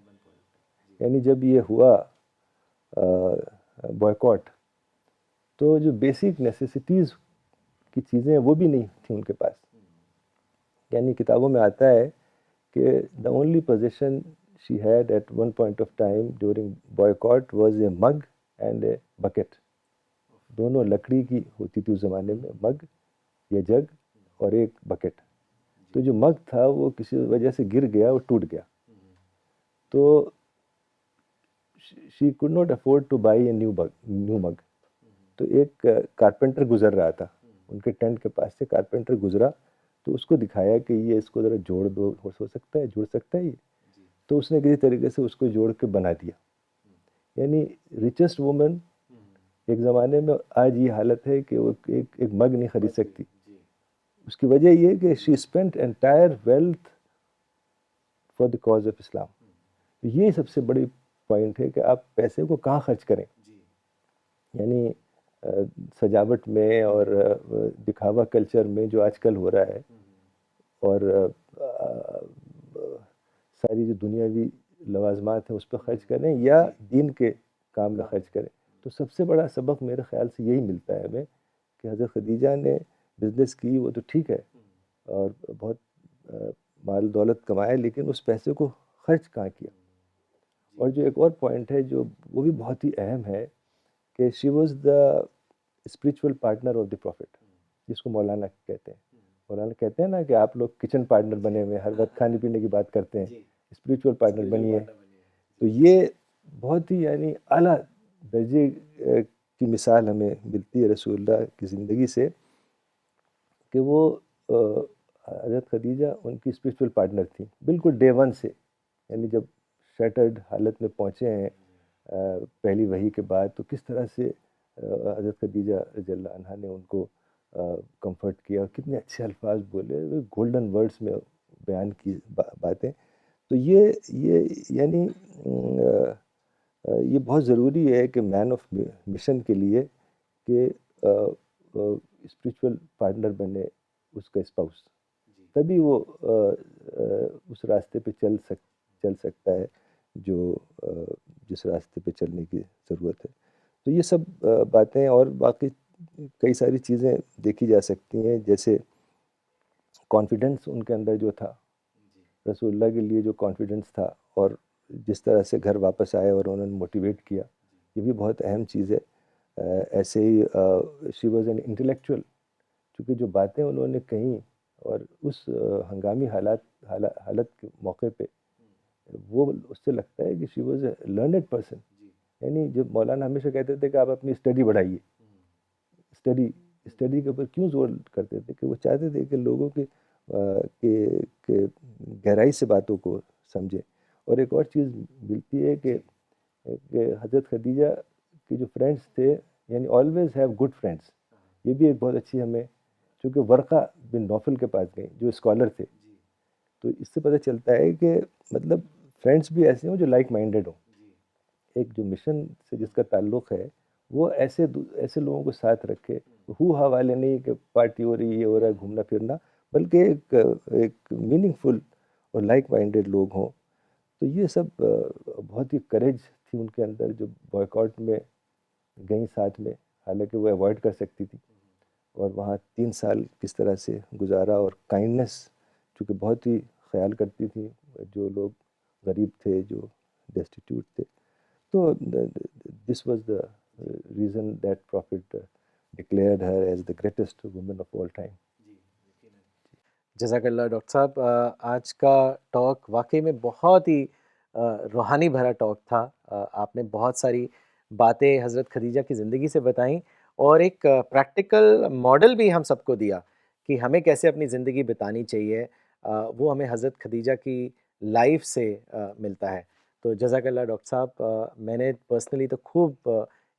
یعنی جب یہ ہوا بوائکاٹ تو جو بیسک نیسیسٹیز کی چیزیں وہ بھی نہیں تھیں ان کے پاس. یعنی کتابوں میں آتا ہے کہ the only possession she had at one point of time during boycott was a mug and a bucket. دونوں لکڑی کی ہوتی تھی اس زمانے میں, مگ یا جگ اور ایک بکٹ. تو جو مگ تھا وہ کسی وجہ سے گر گیا, وہ ٹوٹ گیا. تو she could not afford to buy a new mug. تو ایک کارپینٹر گزر رہا تھا, ان کے ٹینٹ کے پاس سے کارپینٹر گزرا, تو اس کو دکھایا کہ یہ اس کو ذرا جوڑ دو, ہو سکتا ہے, جڑ سکتا ہے یہ. تو اس نے کسی طریقے سے اس کو جوڑ کے بنا دیا. یعنی ریچسٹ وومن ایک زمانے میں, آج یہ حالت ہے کہ وہ ایک مگ نہیں خرید سکتی. اس کی وجہ یہ کہ she spent entire wealth for the cause of Islam. یہ سب سے بڑی پوائنٹ ہے کہ آپ پیسے کو کہاں خرچ کریں. یعنی سجاوٹ میں اور دکھاوا کلچر میں جو آج کل ہو رہا ہے, اور ساری جو دنیاوی لوازمات ہیں اس پہ خرچ کریں یا دین کے کام میں خرچ کریں. تو سب سے بڑا سبق میرے خیال سے یہی ملتا ہے ہمیں کہ حضرت خدیجہ نے بزنس کی, وہ تو ٹھیک ہے, اور بہت مال دولت کمایا, لیکن اس پیسے کو خرچ کہاں کیا. اور جو ایک اور پوائنٹ ہے جو وہ بھی بہت ہی اہم ہے کہ she was the spiritual partner of the prophet, جس کو مولانا کہتے ہیں. مولانا کہتے ہیں نا کہ آپ لوگ کچن پارٹنر بنے ہوئے, ہر وقت کھانے پینے کی بات کرتے ہیں, اسپریچول پارٹنر بنیے. تو یہ بہت ہی یعنی اعلیٰ درجے کی مثال ہمیں ملتی ہے رسول اللہ کی زندگی سے, کہ وہ حضرت خدیجہ ان کی اسپریچول پارٹنر تھیں بالکل ڈے ون سے. یعنی جب شیٹرڈ حالت میں پہنچے ہیں پہلی وحی کے بعد, تو کس طرح سے حضرت خدیجہ رضی اللہ عنہا نے ان کو کمفرٹ کیا, کتنے اچھے الفاظ بولے, گولڈن ورڈز میں بیان کی باتیں. تو یہ یعنی یہ بہت ضروری ہے کہ مین آف مشن کے لیے کہ اسپریچول پارٹنر بنے اس کا اسپاؤس, تبھی وہ اس راستے پہ چل سکتا ہے جو جس راستے پہ چلنے کی ضرورت ہے. تو یہ سب باتیں اور باقی کئی ساری چیزیں دیکھی جا سکتی ہیں, جیسے کانفیڈنس ان کے اندر جو تھا, رسول اللہ کے لیے جو کانفیڈنس تھا, اور جس طرح سے گھر واپس آئے اور انہوں نے موٹیویٹ کیا, یہ بھی بہت اہم چیز ہے. ایسے ہی شی واز این انٹلیکچوئل, چونکہ جو باتیں انہوں نے کہیں اور اس ہنگامی حالت کے موقع پہ, وہ اس سے لگتا ہے کہ she was a learned person. یعنی جو مولانا ہمیشہ کہتے تھے کہ آپ اپنی اسٹڈی بڑھائیے, اسٹڈی کے اوپر کیوں زور کرتے تھے, کہ وہ چاہتے تھے کہ لوگوں کے گہرائی سے باتوں کو سمجھیں. اور ایک اور چیز ملتی ہے کہ حضرت خدیجہ کے جو فرینڈس تھے, یعنی آلویز ہیو گڈ فرینڈس. یہ بھی ایک بہت اچھی ہمیں, چونکہ ورقہ بن نوفل کے پاس گئے جو اسکالر تھے, تو اس سے پتہ چلتا ہے کہ مطلب فرینڈس بھی ایسے ہوں جو لائک مائنڈیڈ ہوں. ایک جو مشن سے جس کا تعلق ہے وہ ایسے لوگوں کو ساتھ رکھے, ہوا والے نہیں کہ پارٹی ہو رہی, یہ ہو رہا ہے, گھومنا پھرنا, بلکہ ایک میننگ فل اور لائک مائنڈیڈ لوگ ہوں. تو یہ سب بہت ہی کریج تھی ان کے اندر, جو بوائکاٹ میں گئیں ساتھ میں, حالانکہ وہ ایوائڈ کر سکتی تھی, اور وہاں 3 سال کس طرح سے گزارا. اور کائنڈنس چونکہ بہت ہی خیال کرتی تھی جو لوگ غریب تھے, جو ڈیسٹیٹیوٹ تھے. تو this was the reason that prophet declared her as the greatest woman of all time. جزاک اللہ ڈاکٹر صاحب. آج کا ٹاک واقعی میں بہت ہی روحانی بھرا ٹاک تھا. آپ نے بہت ساری باتیں حضرت خدیجہ کی زندگی سے بتائیں, اور ایک پریکٹیکل ماڈل بھی ہم سب کو دیا کہ ہمیں کیسے اپنی زندگی بتانی چاہیے. وہ ہمیں حضرت خدیجہ کی لائف سے ملتا ہے. تو جزاک اللہ ڈاکٹر صاحب. میں نے پرسنلی تو خوب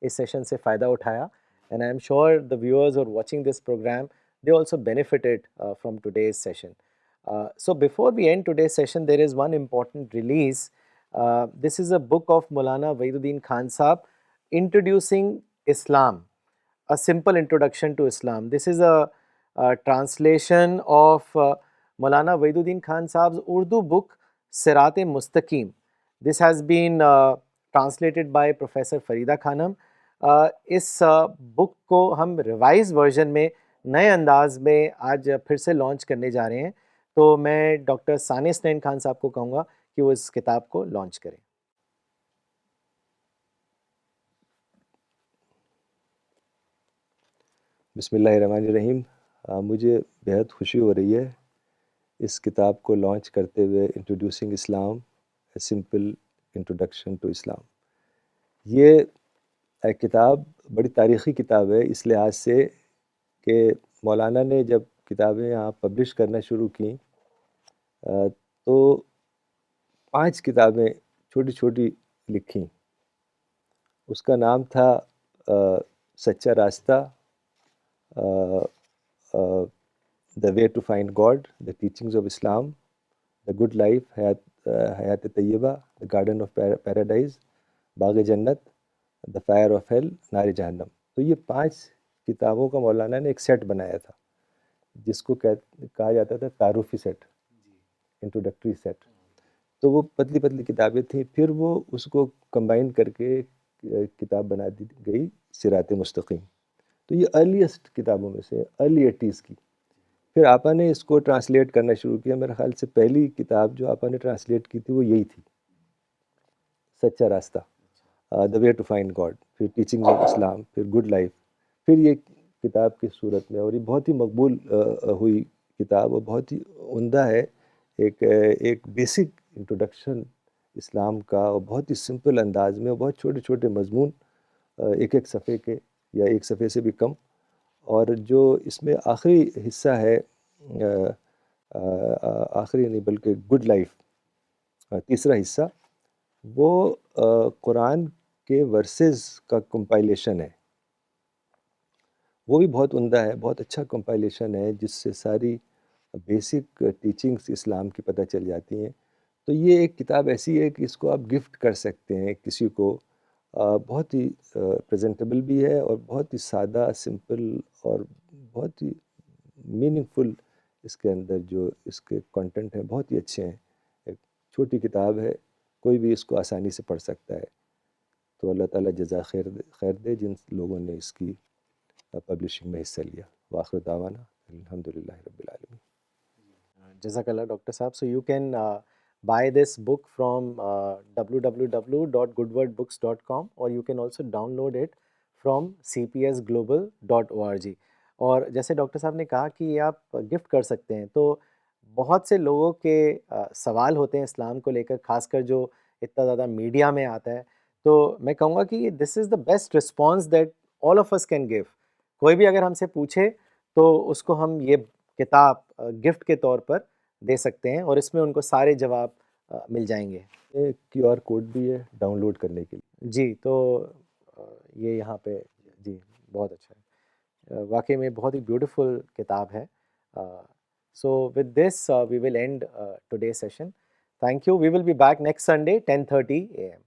اس سیشن سے فائدہ اٹھایا, and I am sure the viewers are watching this program, they also benefited from today's session. So before we end today's session, there is one important release. This is a book of Maulana Wahiduddin Khan Sahab, Introducing Islam, a simple introduction to Islam. This is a translation of Maulana Waiduddin Khan Saab's Urdu book Sirat-e-Mustaqim. This has been translated by Professor Farida Khanam. اس بک کو ہم revise version میں نئے انداز میں آج پھر سے launch کرنے جا رہے ہیں، تو میں ڈاکٹر ثانی حسنین خان صاحب کو کہوں گا کہ وہ اس کتاب کو لانچ کریں. بسم اللہ الرحمن الرحیم. مجھے بہت خوشی ہو رہی ہے اس کتاب کو لانچ کرتے ہوئے. Introducing Islam, a simple introduction to Islam. یہ کتاب بڑی تاریخی کتاب ہے اس لحاظ سے کہ مولانا نے جب کتابیں یہاں پبلش کرنا شروع کیں تو 5 کتابیں چھوٹی چھوٹی لکھیں. اس کا نام تھا سچا راستہ، the way to find God, the teachings of Islam, the good life, حیات طیبہ، دا گارڈن آف پیراڈائز، باغ جنت، دا فائر آف ہیل، نار جہنم. تو یہ 5 کتابوں کا مولانا نے ایک سیٹ بنایا تھا جس کو کہا جاتا تھا تعارفی سیٹ، انٹروڈکٹری سیٹ. تو وہ پتلی پتلی کتابیں تھیں، پھر وہ اس کو کمبائن کر کے کتاب بنا دی گئی صراط مستقیم. تو یہ ارلیسٹ کتابوں میں سے، ارلی 80s کی. پھر آپا نے اس کو ٹرانسلیٹ کرنا شروع کیا. میرے خیال سے پہلی کتاب جو آپا نے ٹرانسلیٹ کی تھی وہ یہی تھی، سچا راستہ، the way to find God, پھر ٹیچنگ آف اسلام، پھر گڈ لائف، پھر یہ کتاب کی صورت میں. اور یہ بہت ہی مقبول ہوئی کتاب اور بہت ہی عمدہ ہے. ایک بیسک انٹروڈکشن اسلام کا، اور بہت ہی سمپل انداز میں، اور بہت چھوٹے چھوٹے مضمون، ایک صفحے کے یا ایک صفحے سے بھی کم. اور جو اس میں آخری حصہ ہے، آخری نہیں بلکہ گڈ لائف، تیسرا حصہ، وہ قرآن کے ورسز کا کمپائلیشن ہے. وہ بھی بہت عمدہ ہے، بہت اچھا کمپائلیشن ہے جس سے ساری بیسک ٹیچنگز اسلام کی پتہ چل جاتی ہیں. تو یہ ایک کتاب ایسی ہے کہ اس کو آپ گفٹ کر سکتے ہیں کسی کو. بہت ہی پریزنٹیبل بھی ہے، اور بہت ہی سادہ، سمپل، اور بہت ہی میننگ فل. اس کے اندر جو اس کے کنٹینٹ ہیں بہت ہی اچھے ہیں. ایک چھوٹی کتاب ہے، کوئی بھی اس کو آسانی سے پڑھ سکتا ہے. تو اللہ تعالیٰ جزا خیر دے جن لوگوں نے اس کی پبلشنگ میں حصہ لیا. وآخر دعوانا الحمدللہ رب العالمین. Jazakallah, Dr. Saab. So you can buy this book from www.goodwordbooks.com, or you can also download it from cpsglobal.org. اور جیسے ڈاکٹر صاحب نے کہا کہ یہ آپ گفٹ کر سکتے ہیں، تو بہت سے لوگوں کے سوال ہوتے ہیں اسلام کو لے کر، خاص کر جو اتنا زیادہ میڈیا میں آتا ہے. تو میں کہوں گا کہ this is the best response that all of us can give. کوئی بھی اگر ہم سے پوچھے تو اس کو ہم یہ کتاب گفٹ کے طور پر دے سکتے ہیں، اور اس میں ان کو سارے جواب مل جائیں گے. QR کوڈ بھی ہے ڈاؤن لوڈ کرنے کے لیے. جی، تو یہ یہاں پہ، جی بہت اچھا ہے. واقعی میں بہت ہی بیوٹیفل کتاب ہے. So with this we will end today session. Thank you. We will be back next Sunday 10:30 AM.